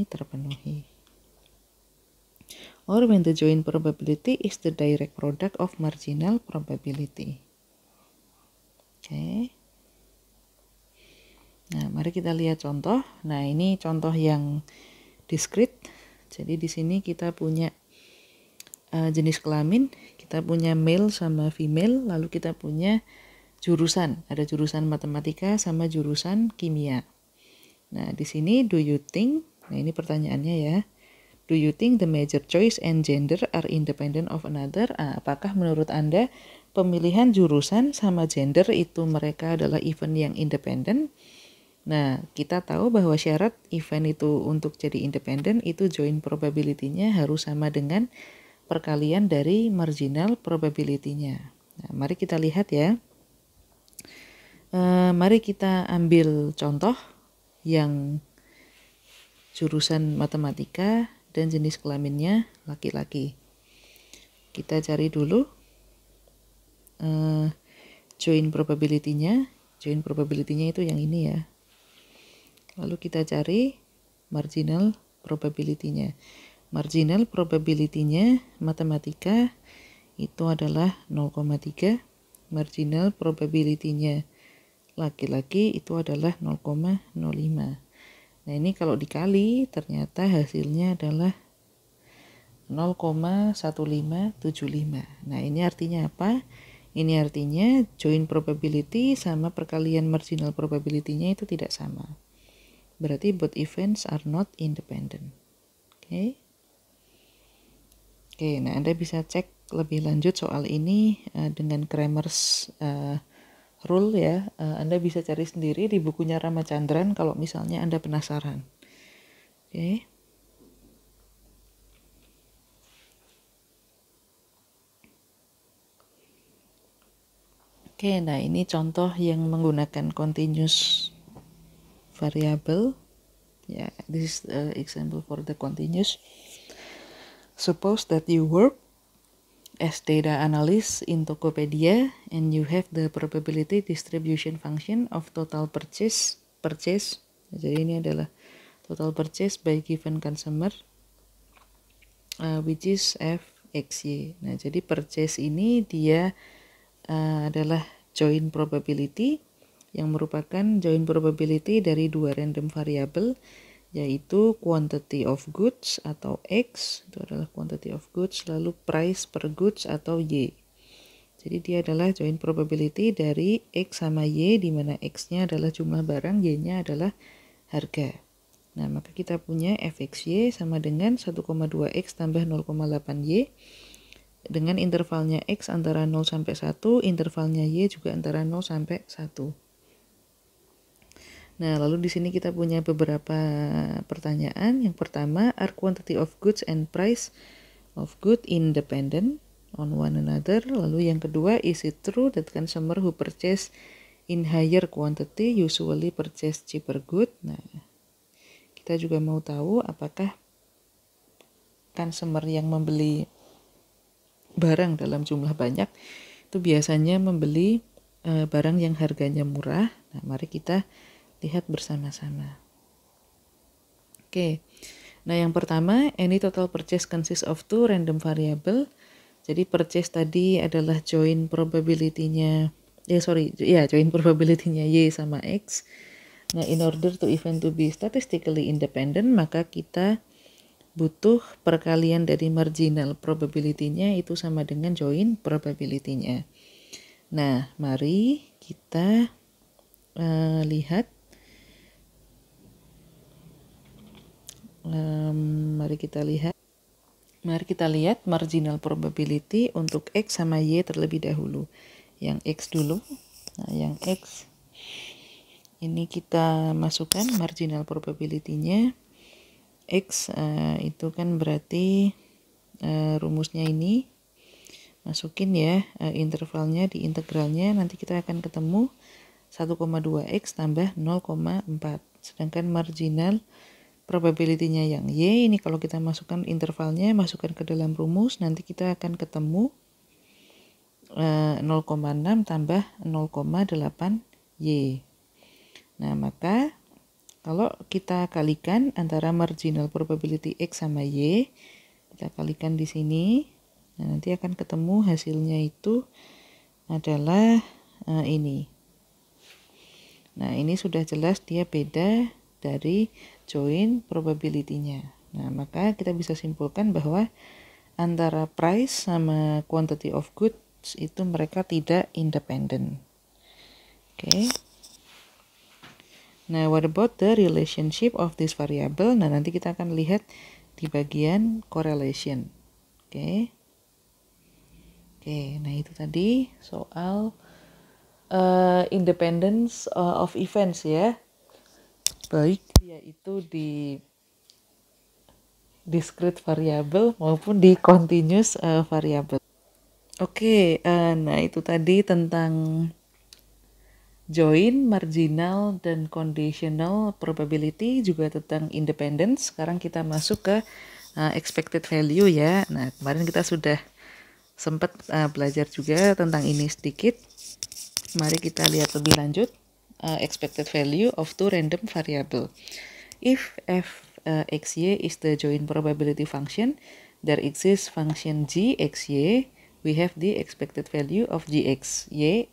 terpenuhi. Or when the joint probability is the direct product of marginal probability. Oke. Nah, mari kita lihat contoh. Nah, ini contoh yang discrete. Jadi di sini kita punya jenis kelamin, kita punya male sama female, lalu kita punya jurusan. Ada jurusan matematika sama jurusan kimia. Nah, di sini do you think, nah ini pertanyaannya ya. Do you think the major choice and gender are independent of another? Apakah menurut Anda pemilihan jurusan sama gender itu mereka adalah event yang independen? Nah, kita tahu bahwa syarat event itu untuk jadi independen itu joint probability-nya harus sama dengan perkalian dari marginal probability-nya. Nah, mari kita lihat ya. Mari kita ambil contoh yang jurusan matematika dan jenis kelaminnya laki-laki. Kita cari dulu joint probability-nya. Joint probability-nya itu yang ini ya. Lalu kita cari marginal probability-nya. Marginal probability-nya matematika itu adalah 0,3. Marginal probability-nya laki-laki itu adalah 0,05. Nah, ini kalau dikali ternyata hasilnya adalah 0,1575. Nah, ini artinya apa? Ini artinya joint probability sama perkalian marginal probability-nya itu tidak sama. Berarti both events are not independent. Oke. Oke, nah Anda bisa cek lebih lanjut soal ini dengan Cramer's rule ya. Anda bisa cari sendiri di bukunya Ramachandran kalau misalnya Anda penasaran. Oke. Oke, nah ini contoh yang menggunakan continuous variable. Ya, this is example for the continuous. Suppose that you work as data analyst in Tokopedia and you have the probability distribution function of total purchase. Jadi ini adalah total purchase by given consumer which is fxy. Nah, jadi purchase ini dia adalah joint probability yang merupakan joint probability dari dua random variable, yaitu quantity of goods atau X, itu adalah quantity of goods, lalu price per goods atau Y. Jadi dia adalah joint probability dari X sama Y, di mana X-nya adalah jumlah barang, Y-nya adalah harga. Nah, maka kita punya fxy sama dengan 1,2X tambah 0,8Y, dengan intervalnya X antara 0 sampai 1, intervalnya Y juga antara 0 sampai 1. Nah, lalu di sini kita punya beberapa pertanyaan. Yang pertama, are quantity of goods and price of good independent on one another? Lalu yang kedua, is it true that consumer who purchase in higher quantity usually purchase cheaper good? Nah, kita juga mau tahu apakah consumer yang membeli barang dalam jumlah banyak itu biasanya membeli barang yang harganya murah. Nah, mari kita lihat bersama-sama. Oke. Nah, yang pertama, any total purchase consists of two random variable Jadi purchase tadi adalah join probability-nya, join probability-nya Y sama X. Nah, in order to event to be statistically independent, maka kita butuh perkalian dari marginal probability-nya itu sama dengan join probability-nya. Nah, mari kita lihat. Mari kita lihat marginal probability untuk X sama Y terlebih dahulu. Yang X dulu. Nah, yang X ini kita masukkan marginal probability-nya. X itu kan berarti rumusnya ini. Masukin ya intervalnya di integralnya, nanti kita akan ketemu 1,2X tambah 0,4. Sedangkan marginal probability-nya yang Y ini kalau kita masukkan intervalnya, masukkan ke dalam rumus, nanti kita akan ketemu 0,6 tambah 0,8Y. Nah, maka kalau kita kalikan antara marginal probability X sama Y, kita kalikan di sini, nah nanti akan ketemu hasilnya itu adalah ini. Nah, ini sudah jelas dia beda dari join probability-nya. Nah, maka kita bisa simpulkan bahwa antara price sama quantity of goods itu mereka tidak independent. Oke. Nah, what about the relationship of this variable? Nah, nanti kita akan lihat di bagian correlation. Oke. Oke, nah itu tadi soal independence of events ya. Baik yaitu di discrete variable maupun di continuous variable. Oke, nah itu tadi tentang join, marginal, dan conditional probability, juga tentang independence. Sekarang kita masuk ke expected value ya. Nah, kemarin kita sudah sempat belajar juga tentang ini sedikit. Mari kita lihat lebih lanjut. Expected value of two random variable. If f xy is the joint probability function, there exists function g xy. We have the expected value of gxy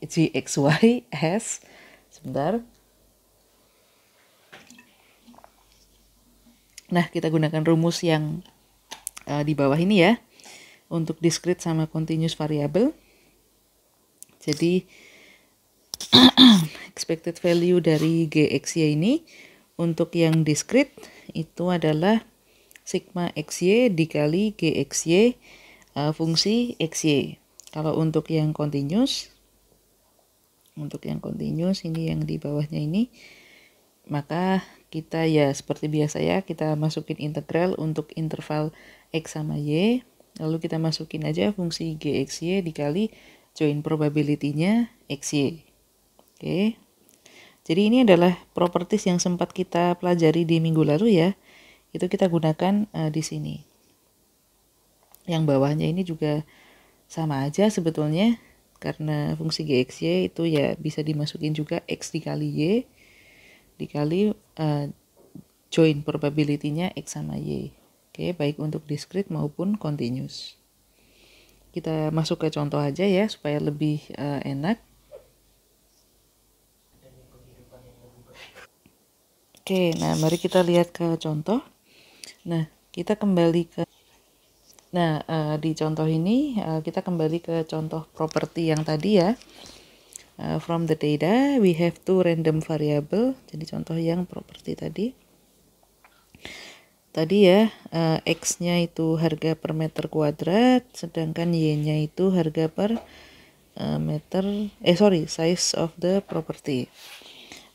as sebentar. Nah, kita gunakan rumus yang di bawah ini ya untuk discrete sama continuous variable. Jadi expected value dari gxy ini untuk yang discrete itu adalah sigma xy dikali gxy fungsi xy. Kalau untuk yang continuous ini yang di bawahnya ini, maka kita ya seperti biasa ya, kita masukin integral untuk interval x sama y, lalu kita masukin aja fungsi gxy dikali join probability-nya xy. Oke. Jadi ini adalah properties yang sempat kita pelajari di minggu lalu ya. Itu kita gunakan di sini. Yang bawahnya ini juga sama aja sebetulnya, karena fungsi gxy itu ya bisa dimasukin juga x dikali y dikali join probability-nya x sama y. Oke, baik untuk discrete maupun continuous. Kita masuk ke contoh aja ya supaya lebih enak. Oke, nah mari kita lihat ke contoh. Nah, kita kembali ke di contoh ini kita kembali ke contoh properti yang tadi ya. From the data we have two random variable. Jadi contoh yang properti tadi. Tadi ya x-nya itu harga per meter kuadrat, sedangkan y-nya itu harga per size of the property.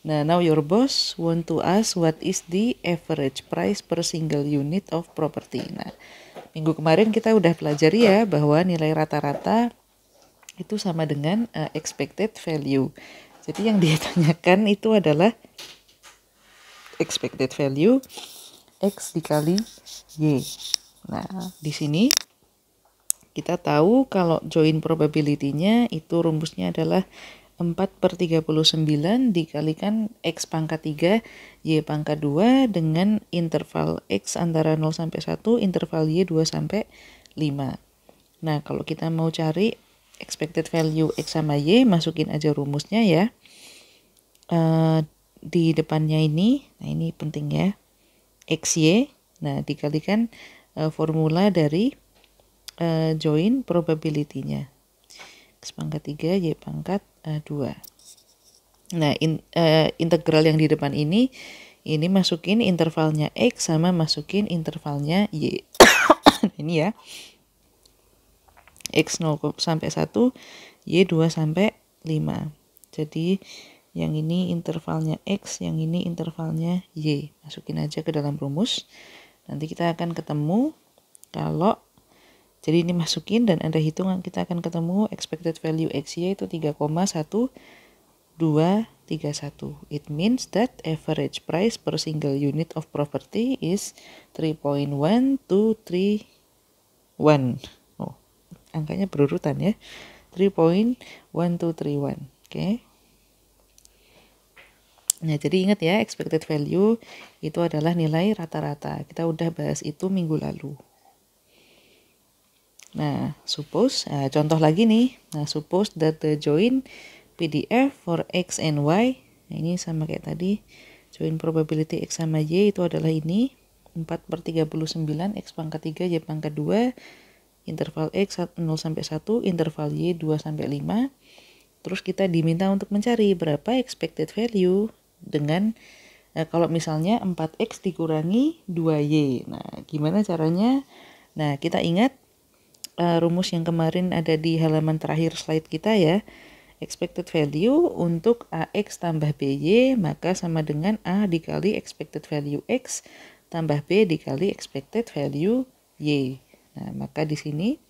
Nah, now your boss want to ask what is the average price per single unit of property. Nah, minggu kemarin kita udah pelajari ya bahwa nilai rata-rata itu sama dengan expected value. Jadi yang ditanyakan itu adalah expected value x dikali y. Nah, di sini kita tahu kalau join probability-nya itu rumusnya adalah 4/39 dikalikan x pangkat 3, y pangkat 2 dengan interval x antara 0 sampai 1, interval y 2 sampai 5. Nah, kalau kita mau cari expected value X sama Y, masukin aja rumusnya ya. Di depannya ini, nah ini penting ya, XY, nah dikalikan formula dari join probability-nya. X pangkat 3, Y pangkat 2. Nah, integral yang di depan ini masukin intervalnya X sama masukin intervalnya Y. Ini ya, X 0 sampai 1, Y 2 sampai 5. Jadi yang ini intervalnya X, yang ini intervalnya Y. Masukin aja ke dalam rumus. Nanti kita akan ketemu kalau, jadi ini masukin dan ada hitungan, kita akan ketemu expected value XY itu 3,1231. It means that average price per single unit of property is 3.1231. Oh, angkanya berurutan ya. 3.1231. Oke. Nah, jadi ingat ya, expected value itu adalah nilai rata-rata. Kita udah bahas itu minggu lalu. Nah, contoh lagi nih. Nah, suppose that the join PDF for X and Y. Nah, ini sama kayak tadi. Join probability X sama Y itu adalah ini. 4/39, X pangkat 3, Y pangkat 2. Interval X 0 sampai 1, interval Y 2 sampai 5. Terus kita diminta untuk mencari berapa expected value dengan kalau misalnya 4X dikurangi 2Y. Nah, gimana caranya? Nah, kita ingat rumus yang kemarin ada di halaman terakhir slide kita ya. Expected value untuk AX tambah BY maka sama dengan A dikali expected value X tambah B dikali expected value Y. Nah, maka di sini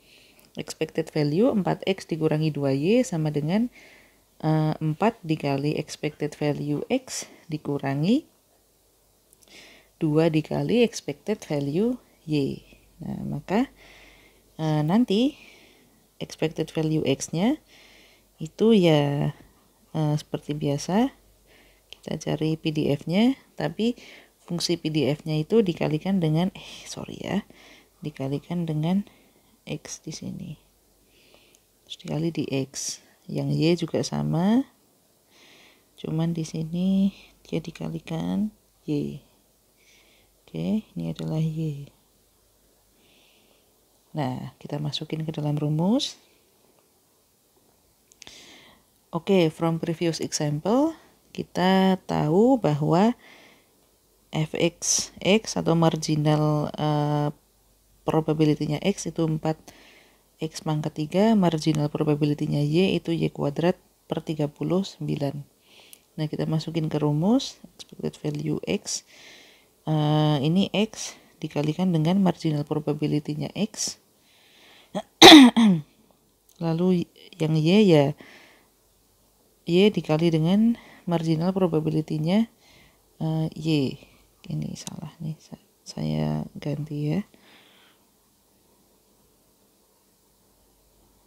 expected value 4X dikurangi 2Y sama dengan 4 dikali expected value X dikurangi 2 dikali expected value Y. Nah, maka nanti expected value X-nya itu ya seperti biasa kita cari PDF-nya, tapi fungsi PDF-nya itu dikalikan dengan dikalikan dengan X di sini. Terus dikali di X. Yang Y juga sama. Cuman di sini dia dikalikan Y. Oke, ini adalah Y. Nah, kita masukin ke dalam rumus. Oke, from previous example, kita tahu bahwa fx x atau marginal probability-nya X itu 4X pangkat 3, marginal probability-nya Y itu Y kuadrat per 39. Nah, kita masukin ke rumus, expected value X, ini X dikalikan dengan marginal probability-nya X, lalu yang Y ya, Y dikali dengan marginal probability-nya Y. Ini salah nih, saya ganti ya.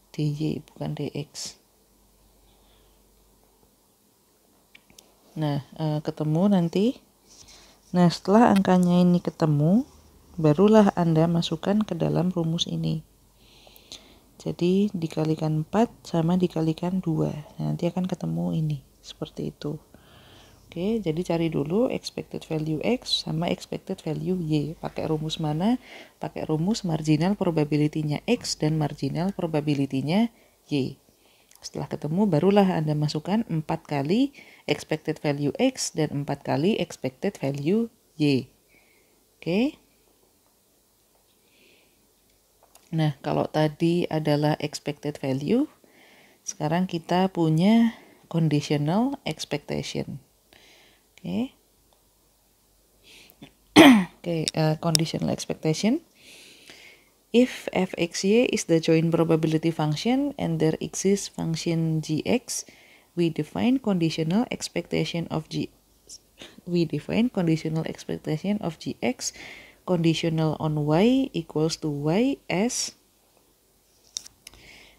DY bukan DX. Nah, ketemu nanti. Nah, setelah angkanya ini ketemu, barulah Anda masukkan ke dalam rumus ini. Jadi dikalikan 4 sama dikalikan 2. Nah, nanti akan ketemu ini, seperti itu. Oke, jadi cari dulu expected value X sama expected value Y. Pakai rumus mana? Pakai rumus marginal probability-nya X dan marginal probability-nya Y. Setelah ketemu, barulah Anda masukkan 4 kali expected value X dan 4 kali expected value Y. Oke. Nah, kalau tadi adalah expected value, sekarang kita punya conditional expectation. Oke. Conditional expectation. If fxy is the joint probability function and there exists function gx, we define conditional expectation of gx conditional on y equals to y as.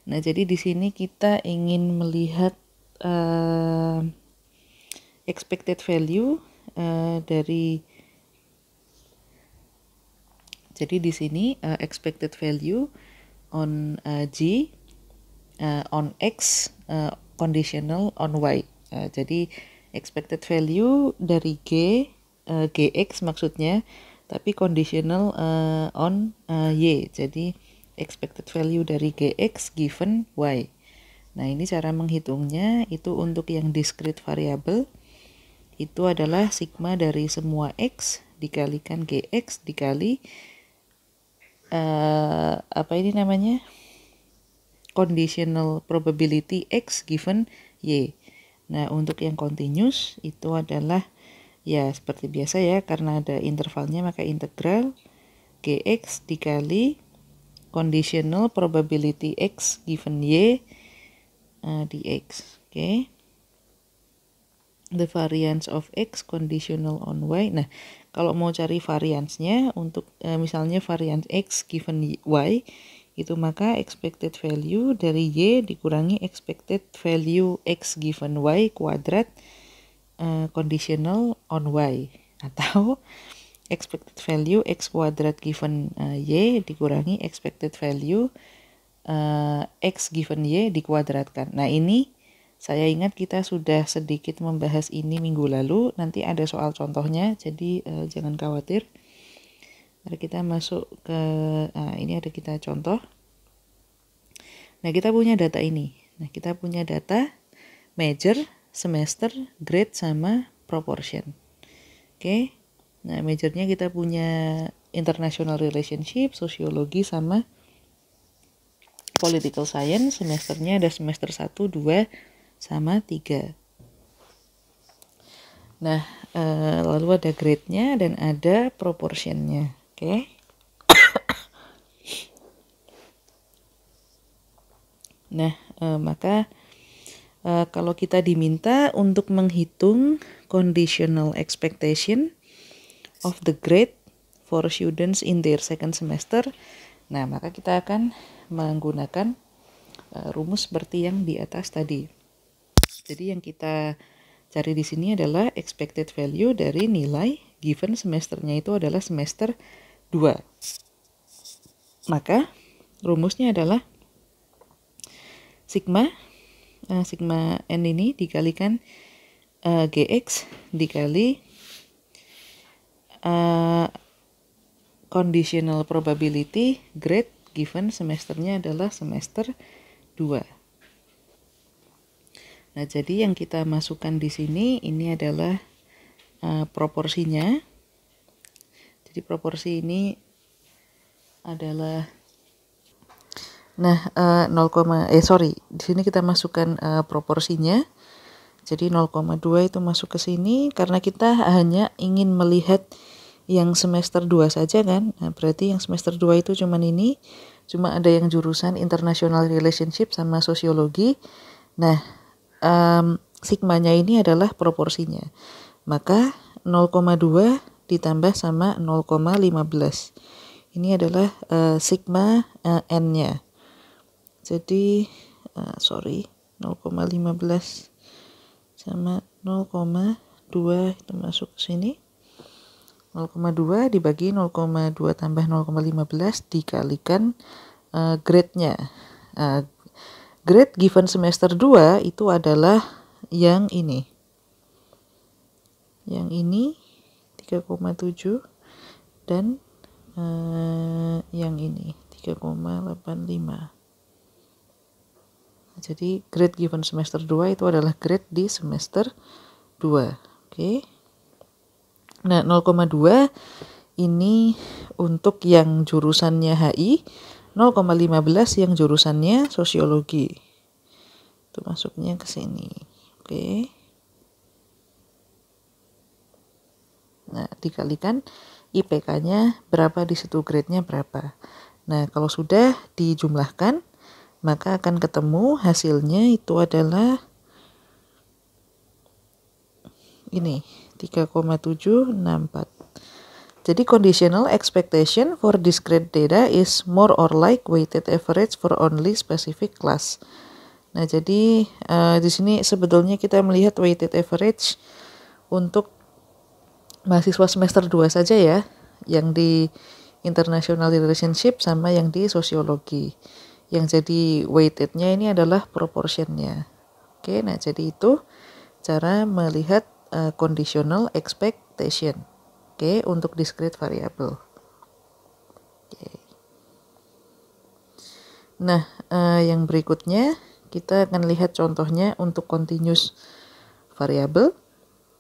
Nah, jadi di sini kita ingin melihat expected value dari, jadi di sini expected value G, on X, conditional on Y. Jadi expected value dari Gx maksudnya, tapi conditional on Y. Jadi expected value dari Gx given Y. Nah, ini cara menghitungnya. Itu untuk yang discrete variable. Itu adalah sigma dari semua X dikalikan Gx dikali conditional probability X given Y. Nah, untuk yang continuous itu adalah ya seperti biasa ya, karena ada intervalnya maka integral Gx dikali conditional probability X given Y dx. Okay. The variance of X conditional on Y. Nah, kalau mau cari variance-nya untuk misalnya variance X given Y, itu maka expected value dari Y dikurangi expected value X given Y kuadrat conditional on Y, atau expected value X kuadrat given Y dikurangi expected value X given Y dikuadratkan. Nah, ini saya ingat kita sudah sedikit membahas ini minggu lalu, nanti ada soal contohnya, jadi jangan khawatir. Mari kita masuk ke, ini ada kita contoh. Nah, kita punya data ini. Nah, kita punya data major, semester, grade, sama proportion. Oke. Nah, majornya kita punya international relationship, sosiologi, sama political science. Semesternya ada semester 1, 2, sama 3. Nah, lalu ada grade-nya dan ada proportion-nya. Oke. Nah, maka kalau kita diminta untuk menghitung conditional expectation of the grade for students in their second semester, nah maka kita akan menggunakan rumus seperti yang di atas tadi. Jadi yang kita cari di sini adalah expected value dari nilai given semesternya itu adalah semester 2. Maka rumusnya adalah sigma n ini dikalikan Gx dikali conditional probability grade given semesternya adalah semester 2. Nah, jadi yang kita masukkan di sini ini adalah proporsinya. Jadi proporsi ini adalah di sini kita masukkan proporsinya. Jadi 0,2 itu masuk ke sini karena kita hanya ingin melihat yang semester 2 saja kan. Nah, berarti yang semester 2 itu cuma ada yang jurusan international relationship sama sosiologi. Nah, sigmanya ini adalah proporsinya. Maka 0,2 ditambah sama 0,15. Ini adalah sigma n-nya. Jadi 0,15 sama 0,2 itu masuk ke sini. 0,2 dibagi 0,2 tambah 0,15 dikalikan grade-nya. Grade given semester 2 itu adalah yang ini. Yang ini 3,7 dan yang ini 3,85. Jadi grade given semester 2 itu adalah grade di semester 2. Oke. Nah, 0,2 ini untuk yang jurusannya HI, 0,15 yang jurusannya sosiologi. Itu masuknya ke sini. Oke. Nah, dikalikan IPK-nya berapa di situ, grade-nya berapa. Nah, kalau sudah dijumlahkan, maka akan ketemu hasilnya itu adalah ini 3,764. Jadi conditional expectation for discrete data is more or like weighted average for only specific class. Nah, jadi di sini sebetulnya kita melihat weighted average untuk mahasiswa semester 2 saja ya, yang international relationship sama yang di sosiologi. Yang jadi weighted-nya ini adalah proportionnya. Oke, nah jadi itu cara melihat conditional expectation. Oke, untuk discrete variable. Oke. Nah, yang berikutnya kita akan lihat contohnya untuk continuous variable.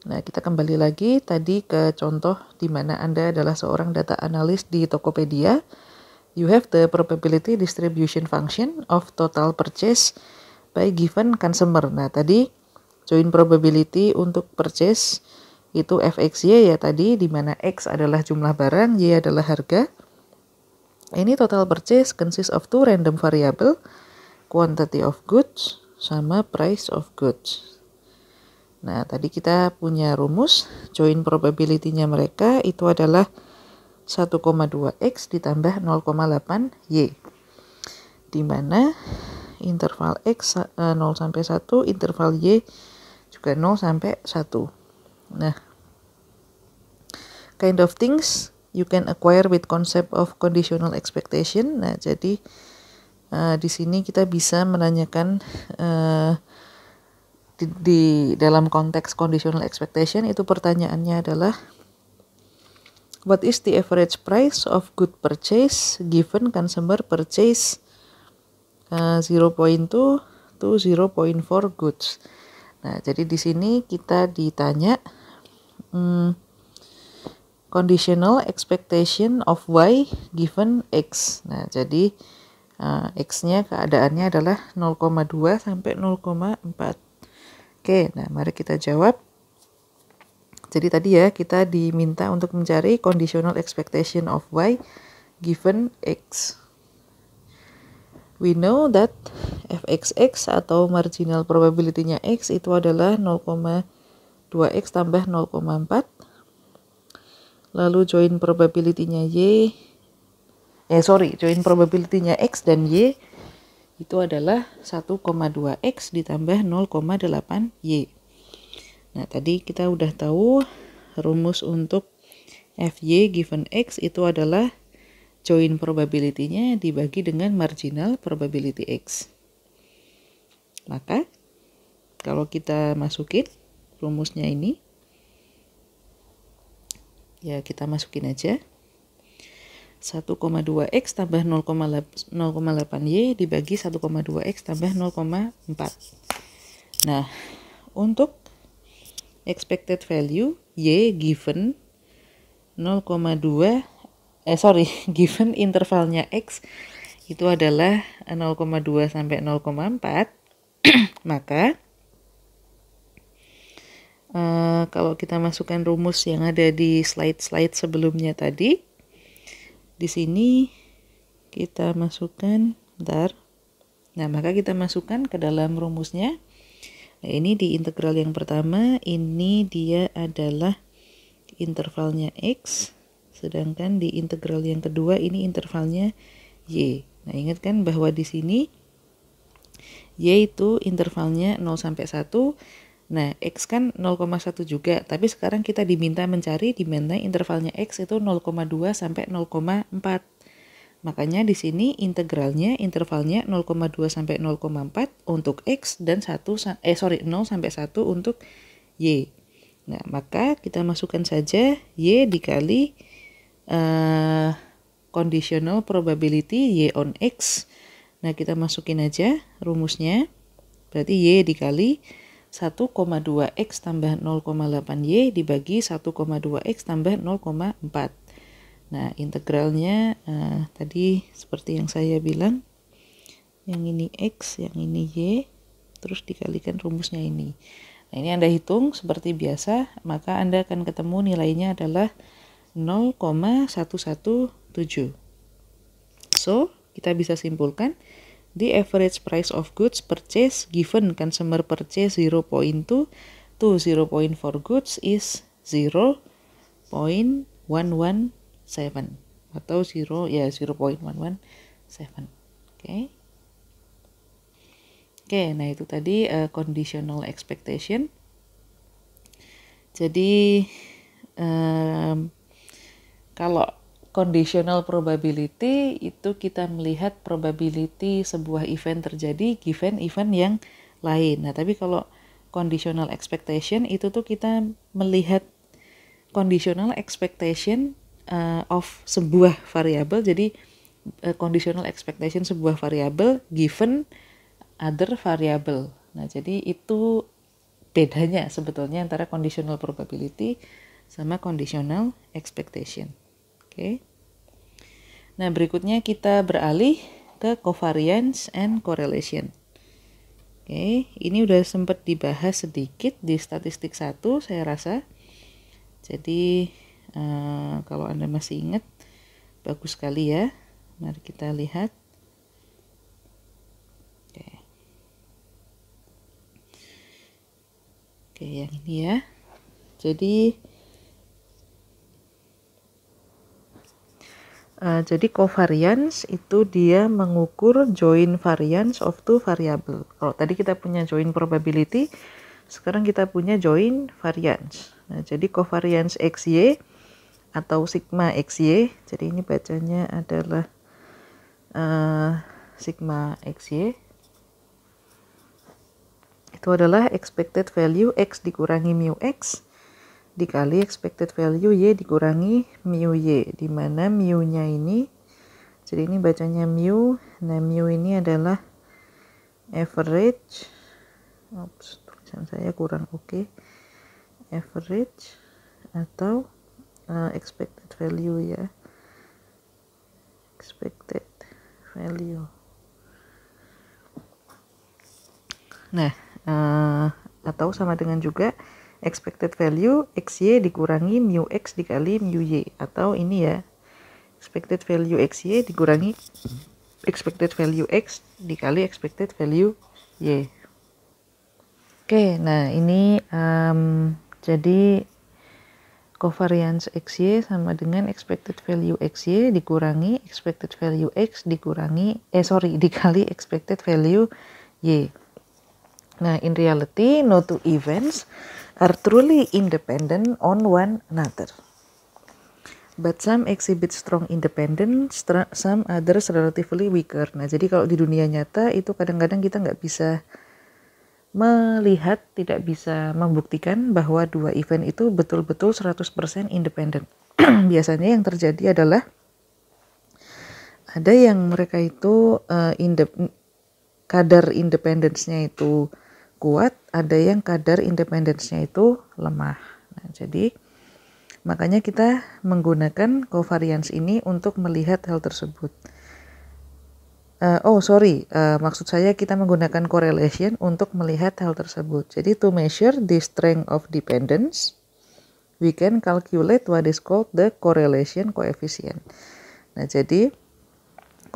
Nah, kita kembali lagi tadi ke contoh di mana Anda adalah seorang data analis di Tokopedia. You have the probability distribution function of total purchase by given consumer. Nah, tadi join probability untuk purchase itu fxy ya tadi, di mana x adalah jumlah barang, y adalah harga. Ini total purchase consists of two random variable, quantity of goods sama price of goods. Nah, tadi kita punya rumus, join probability-nya mereka itu adalah 1,2x ditambah 0,8y. Di mana interval x 0 sampai 1, interval y juga 0 sampai 1. Nah, kind of things you can acquire with concept of conditional expectation. Nah, jadi di sini kita bisa menanyakan di dalam konteks conditional expectation itu pertanyaannya adalah what is the average price of good purchase given consumer purchase 0.2 to 0.4 goods. Nah, jadi di sini kita ditanya conditional expectation of y given x. Nah, jadi x-nya keadaannya adalah 0,2 sampai 0,4. Oke, nah mari kita jawab. Jadi tadi ya kita diminta untuk mencari conditional expectation of y given x. We know that fxx atau marginal probability-nya x itu adalah 0,2x tambah 0,4. Lalu join probability-nya join probability-nya x dan y itu adalah 1,2x ditambah 0,8y. Nah, tadi kita udah tahu rumus untuk fy given x itu adalah join probability-nya dibagi dengan marginal probability x. Maka, kalau kita masukin rumusnya ini, ya kita masukin aja 1,2x tambah 0,8y dibagi 1,2x tambah 0,4. Nah, untuk expected value y given given intervalnya x itu adalah 0,2 sampai 0,4, maka kalau kita masukkan rumus yang ada di slide-slide sebelumnya tadi, di sini kita masukkan, nah maka kita masukkan ke dalam rumusnya. Nah, ini di integral yang pertama, ini dia adalah intervalnya x, sedangkan di integral yang kedua ini intervalnya y. Nah, ingat kan bahwa di sini y itu intervalnya 0 sampai 1. Nah, x kan 0,1 juga, tapi sekarang kita diminta mencari di mana intervalnya x itu 0,2 sampai 0,4. Makanya di sini intervalnya 0,2 sampai 0,4 untuk x dan 0 sampai 1 untuk y. Nah, maka kita masukkan saja y dikali conditional probability y on x. Nah, kita masukin aja rumusnya. Berarti y dikali 1,2x tambah 0,8y dibagi 1,2x tambah 0,4. Nah, integralnya tadi seperti yang saya bilang, yang ini x, yang ini y, terus dikalikan rumusnya ini. Nah, ini Anda hitung seperti biasa, maka Anda akan ketemu nilainya adalah 0,117. So, kita bisa simpulkan, the average price of goods purchased given consumer purchase 0.2 to 0.4 goods is 0.117 atau 0.117. Oke, nah itu tadi conditional expectation. Jadi kalau conditional probability itu kita melihat probability sebuah event terjadi given event yang lain. Nah, tapi kalau conditional expectation itu tuh kita melihat conditional expectation of sebuah variabel. Jadi conditional expectation sebuah variabel given other variable. Nah, jadi itu bedanya sebetulnya antara conditional probability sama conditional expectation. Oke. Nah, berikutnya kita beralih ke covariance and correlation. Oke, ini udah sempat dibahas sedikit di statistik 1 saya rasa. Jadi kalau Anda masih ingat, bagus sekali ya. Mari kita lihat. Oke, yang ini ya. Jadi covariance itu dia mengukur joint variance of two variable. Kalau tadi kita punya joint probability, sekarang kita punya joint variance. Nah, jadi covariance XY atau sigma XY, jadi ini bacanya adalah sigma XY. Itu adalah expected value X dikurangi mu X dikali expected value Y dikurangi mu Y, di mana mu-nya ini, jadi ini bacanya mu, nah mu ini adalah average, tulisan saya kurang oke, average atau expected value ya, expected value. Nah, atau sama dengan juga expected value XY dikurangi mu X dikali mu Y, atau ini ya, expected value XY dikurangi expected value X dikali expected value Y. Oke, nah ini jadi covariance XY sama dengan expected value XY dikurangi expected value X dikali expected value Y. Nah, in reality, no two events are truly independent on one another. But some exhibit strong independence, some others relatively weaker. Nah, jadi kalau di dunia nyata itu kadang-kadang kita nggak bisa melihat, tidak bisa membuktikan bahwa dua event itu betul-betul 100% independen. Biasanya yang terjadi adalah ada yang mereka itu kadar independence-nya itu kuat, ada yang kadar independence-nya itu lemah. Nah, jadi makanya kita menggunakan covariance ini untuk melihat hal tersebut. Maksud saya kita menggunakan correlation untuk melihat hal tersebut. Jadi to measure the strength of dependence, we can calculate what is called the correlation coefficient. Nah, jadi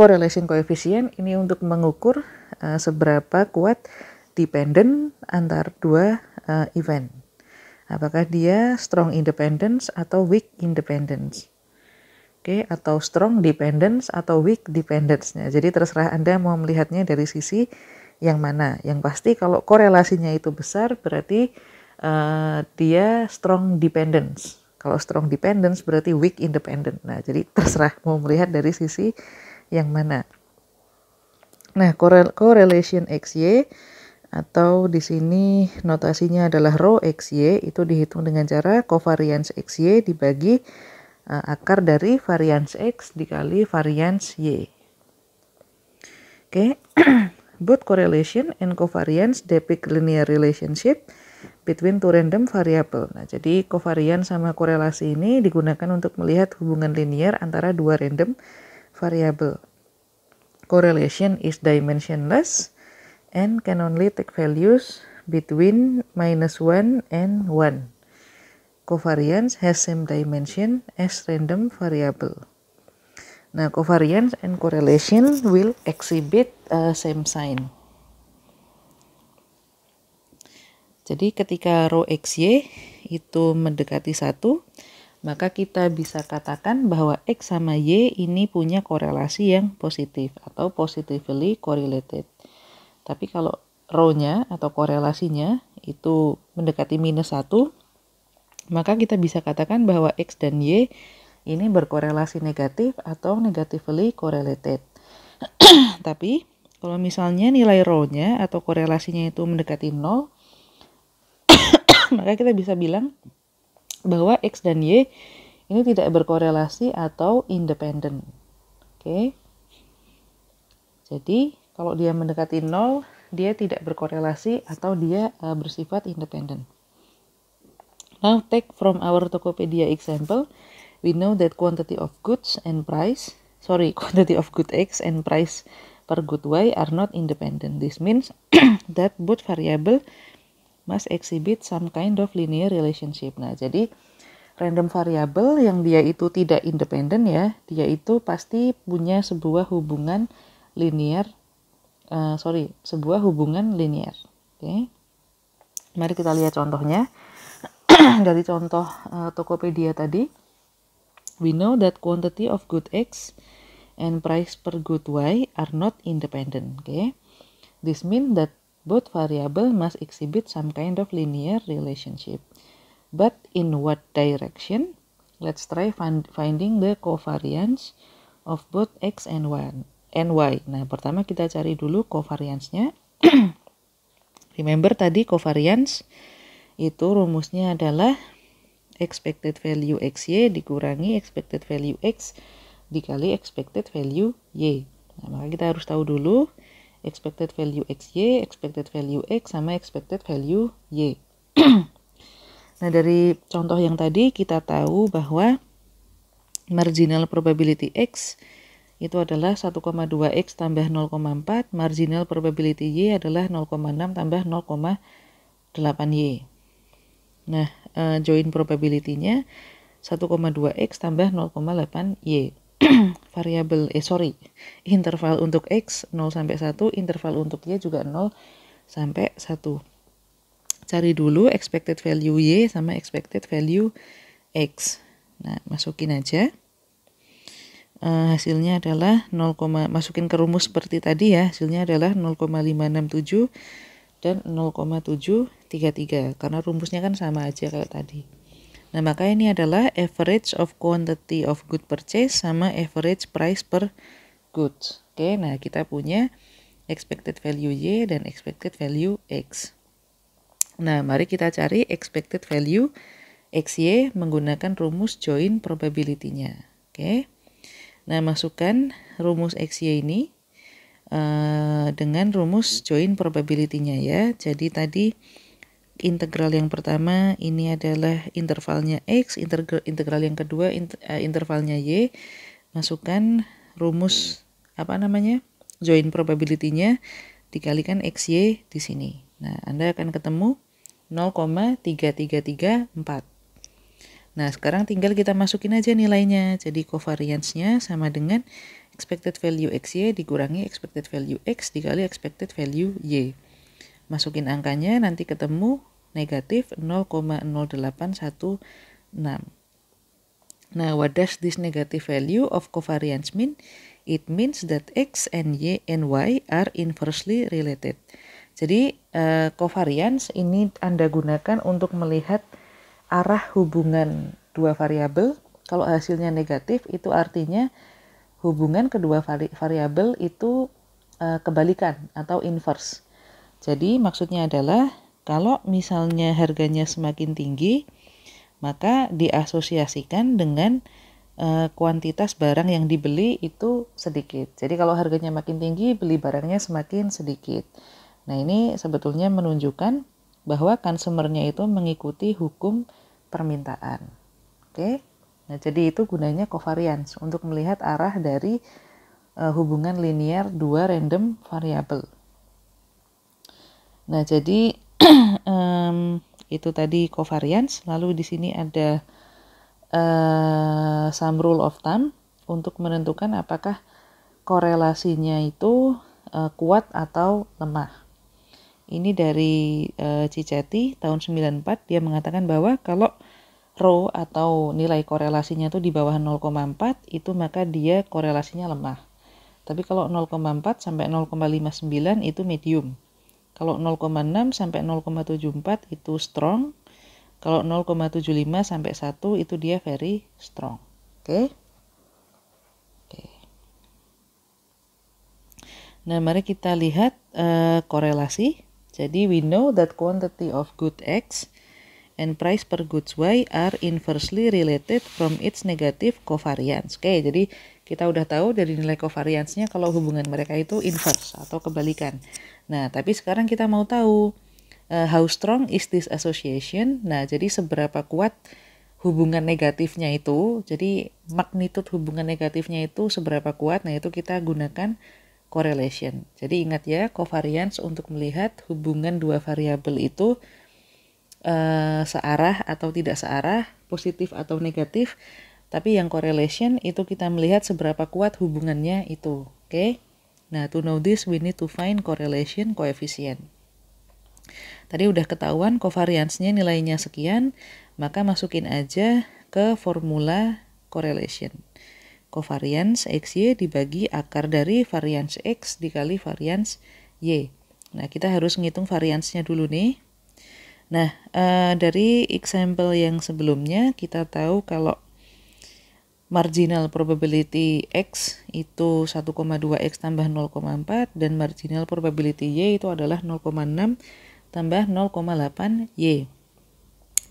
correlation coefficient ini untuk mengukur seberapa kuat dependent antar dua event. Apakah dia strong independence atau weak independence. Oke, atau strong dependence atau weak dependence-nya. Jadi terserah Anda mau melihatnya dari sisi yang mana. Yang pasti kalau korelasinya itu besar berarti dia strong dependence. Kalau strong dependence berarti weak independent. Nah, jadi terserah mau melihat dari sisi yang mana. Nah, correlation XY atau di sini notasinya adalah rho XY, itu dihitung dengan cara covariance XY dibagi akar dari variance X dikali variance Y. Oke. Both correlation and covariance depict linear relationship between two random variable. Nah, jadi covariance sama korelasi ini digunakan untuk melihat hubungan linear antara dua random variable. Correlation is dimensionless and can only take values between -1 and 1. Covariance has same dimension as random variable. Nah, covariance and correlation will exhibit same sign. Jadi ketika rho XY itu mendekati 1, maka kita bisa katakan bahwa X sama Y ini punya korelasi yang positif atau positively correlated. Tapi kalau rho-nya atau korelasinya itu mendekati -1, maka kita bisa katakan bahwa X dan Y ini berkorelasi negatif atau negatively correlated. Tapi kalau misalnya nilai rho-nya atau korelasinya itu mendekati 0, maka kita bisa bilang bahwa X dan Y ini tidak berkorelasi atau independen. Oke. Jadi kalau dia mendekati 0, dia tidak berkorelasi atau dia bersifat independen. Now take from our Tokopedia example, we know that quantity of goods X and price per good Y are not independent. This means that both variable must exhibit some kind of linear relationship. Nah, jadi random variable yang dia itu tidak independen ya, dia itu pasti punya sebuah hubungan linear, sebuah hubungan linear. Oke. Mari kita lihat contohnya. Dari contoh Tokopedia tadi, we know that quantity of good X and price per good Y are not independent. Okay? This means that both variable must exhibit some kind of linear relationship. But in what direction? Let's try finding the covariance of both X and Y. Nah, pertama kita cari dulu covariance-nya. Remember tadi covariance itu rumusnya adalah expected value XY dikurangi expected value X dikali expected value Y. Nah, maka kita harus tahu dulu expected value XY, expected value X, sama expected value Y. Nah, dari contoh yang tadi kita tahu bahwa marginal probability X itu adalah 1,2X tambah 0,4, marginal probability Y adalah 0,6 tambah 0,8Y. Nah, join probability-nya 1,2X tambah 0,8Y. Interval untuk X 0 sampai 1, interval untuk Y juga 0 sampai 1. Cari dulu expected value Y sama expected value X. Nah, masukin aja. Hasilnya adalah masukin ke rumus seperti tadi ya, hasilnya adalah 0,567 dan 0,733 karena rumusnya kan sama aja kayak tadi. Nah, maka ini adalah average of quantity of good purchase sama average price per goods. Oke, nah kita punya expected value Y dan expected value X. Nah, mari kita cari expected value XY menggunakan rumus join probability-nya. Oke. Nah, masukkan rumus XY ini dengan rumus join probability-nya ya. Jadi tadi integral yang pertama ini adalah intervalnya X, integral yang kedua intervalnya Y. Masukkan rumus join probability-nya dikalikan XY di sini. Nah, Anda akan ketemu 0,3334. Nah, sekarang tinggal kita masukin aja nilainya. Jadi covariance-nya sama dengan expected value XY dikurangi expected value X dikali expected value Y. Masukin angkanya nanti ketemu negatif 0,0816. Nah, what does this negative value of covariance mean? It means that X and Y are inversely related. Jadi covariance ini Anda gunakan untuk melihat arah hubungan dua variabel. Kalau hasilnya negatif itu artinya hubungan kedua variabel itu kebalikan atau inverse. Jadi maksudnya adalah kalau misalnya harganya semakin tinggi, maka diasosiasikan dengan kuantitas barang yang dibeli itu sedikit. Jadi kalau harganya makin tinggi, beli barangnya semakin sedikit. Nah, ini sebetulnya menunjukkan bahwa consumernya itu mengikuti hukum permintaan. Oke. Nah, jadi itu gunanya covariance untuk melihat arah dari hubungan linear dua random variabel. Nah, jadi itu tadi covariance. Lalu di sini ada some rule of thumb untuk menentukan apakah korelasinya itu kuat atau lemah. Ini dari Cicchetti tahun 94, dia mengatakan bahwa kalau rho atau nilai korelasinya itu di bawah 0,4 itu maka dia korelasinya lemah. Tapi kalau 0,4 sampai 0,59 itu medium. Kalau 0,6 sampai 0,74 itu strong. Kalau 0,75 sampai 1 itu dia very strong. Oke. Oke. Nah, mari kita lihat korelasi. Jadi we know that quantity of good X and price per goods Y are inversely related from its negative covariance. Oke, jadi kita udah tahu dari nilai covariance-nya kalau hubungan mereka itu inverse atau kebalikan. Nah, tapi sekarang kita mau tahu how strong is this association. Nah, jadi seberapa kuat hubungan negatifnya itu. Jadi magnitude hubungan negatifnya itu seberapa kuat. Nah, itu kita gunakan correlation. Jadi ingat ya, covariance untuk melihat hubungan dua variabel itu searah atau tidak searah, positif atau negatif. Tapi yang correlation itu kita melihat seberapa kuat hubungannya itu. Oke. Nah, to know this we need to find correlation coefficient. Tadi udah ketahuan covariance-nya nilainya sekian, maka masukin aja ke formula correlation. Covariance XY dibagi akar dari variance X dikali variance Y. Nah, kita harus ngitung variance-nya dulu nih. Nah, dari example yang sebelumnya kita tahu kalau marginal probability X itu 1,2X tambah 0,4 dan marginal probability Y itu adalah 0,6 tambah 0,8Y.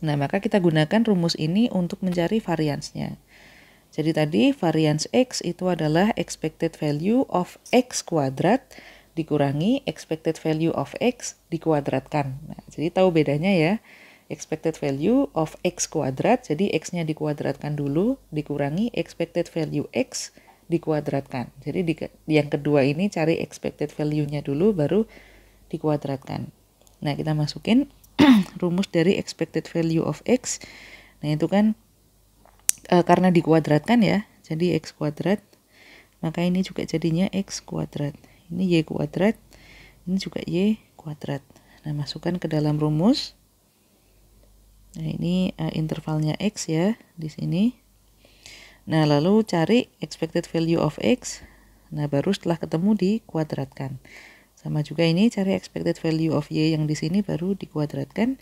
Nah, maka kita gunakan rumus ini untuk mencari variance-nya. Jadi tadi variance X itu adalah expected value of X kuadrat dikurangi expected value of X dikuadratkan. Nah, jadi tahu bedanya ya. Expected value of X kuadrat, jadi X-nya dikuadratkan dulu, dikurangi expected value X dikuadratkan. Jadi yang kedua ini cari expected value-nya dulu, baru dikuadratkan. Nah, kita masukin rumus dari expected value of X. Nah, itu kan karena dikuadratkan ya, jadi X kuadrat, maka ini juga jadinya X kuadrat. Ini Y kuadrat, ini juga Y kuadrat. Nah, masukkan ke dalam rumus. Nah, ini intervalnya X ya, di sini. Nah, lalu cari expected value of X. Nah, baru setelah ketemu dikuadratkan. Sama juga ini cari expected value of Y yang di sini baru dikuadratkan.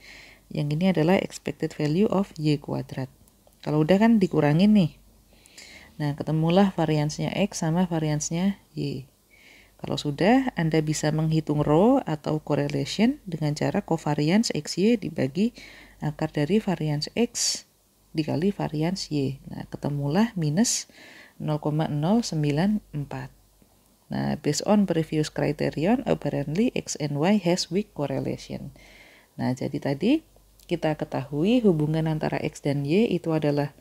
Yang ini adalah expected value of Y kuadrat. Kalau udah kan dikurangin nih. Nah, ketemulah variance-nya X sama variance-nya Y. Kalau sudah, Anda bisa menghitung rho atau correlation dengan cara covariance XY dibagi akar dari variance X dikali variance Y. Nah, ketemulah minus 0,094. Nah, based on previous criterion, apparently X and Y has weak correlation. Nah, jadi tadi kita ketahui hubungan antara X dan Y itu adalah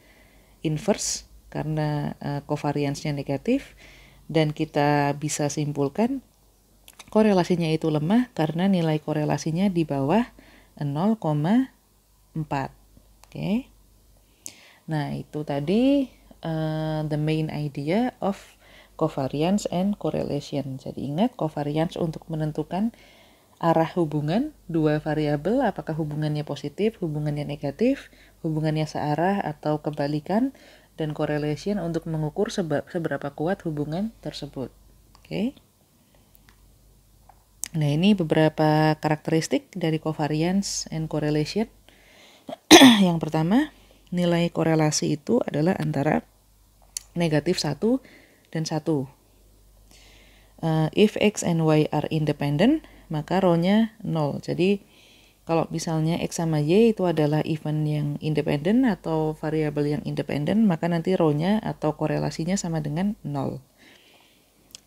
inverse karena covariance-nya negatif, dan kita bisa simpulkan korelasinya itu lemah karena nilai korelasinya di bawah 0,4. Oke. Nah, itu tadi the main idea of covariance and correlation. Jadi ingat, covariance untuk menentukan arah hubungan dua variabel, apakah hubungannya positif, hubungannya negatif, hubungannya searah atau kebalikan, dan correlation untuk mengukur seberapa kuat hubungan tersebut. Oke. Nah, ini beberapa karakteristik dari covariance and correlation. Yang pertama, nilai korelasi itu adalah antara negatif 1 dan 1. If X and Y are independent, maka rho-nya 0. Jadi kalau misalnya X sama Y itu adalah event yang independen atau variabel yang independen, maka nanti rho-nya atau korelasinya sama dengan 0.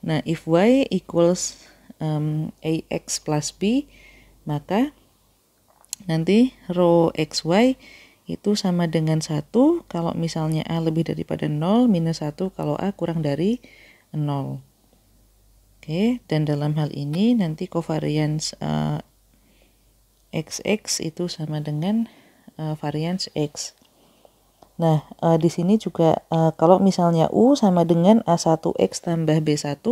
Nah, if Y equals AX plus B, maka nanti rho XY itu sama dengan 1 kalau misalnya A lebih daripada 0, minus 1 kalau A kurang dari 0. Oke, dan dalam hal ini nanti covariance XX itu sama dengan variance X. Nah, di sini juga kalau misalnya U sama dengan A1X tambah B1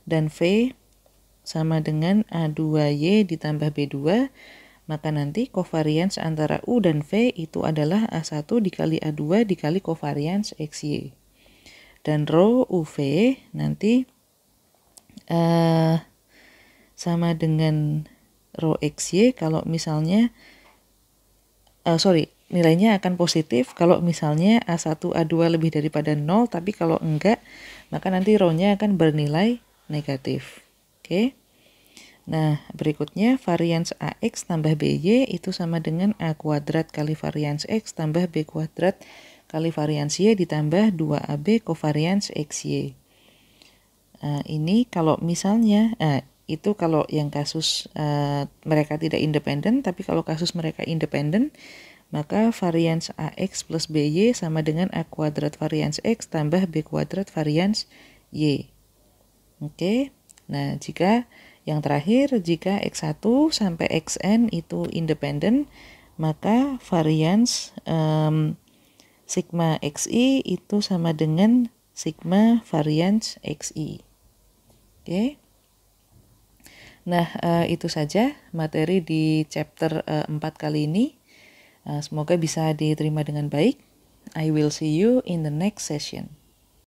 dan V sama dengan A2Y ditambah B2, maka nanti covariance antara U dan V itu adalah A1 dikali A2 dikali covariance XY. Dan rho UV nanti sama dengan rho XY kalau misalnya nilainya akan positif kalau misalnya A1, A2 lebih daripada 0, tapi kalau enggak, maka nanti row-nya akan bernilai negatif. Oke. Nah, berikutnya varians AX tambah BY itu sama dengan A kuadrat kali varians X tambah B kuadrat kali varians Y ditambah 2AB covarians XY. Ini kalau misalnya, itu kalau yang kasus mereka tidak independen, tapi kalau kasus mereka independen, maka varians AX plus BY sama dengan A kuadrat varians X tambah B kuadrat varians Y. Oke, nah jika yang terakhir, jika X1 sampai Xn itu independen, maka varians sigma XI itu sama dengan sigma varians XI. Oke. Nah, itu saja materi di chapter 4 kali ini. Semoga bisa diterima dengan baik. I will see you in the next session.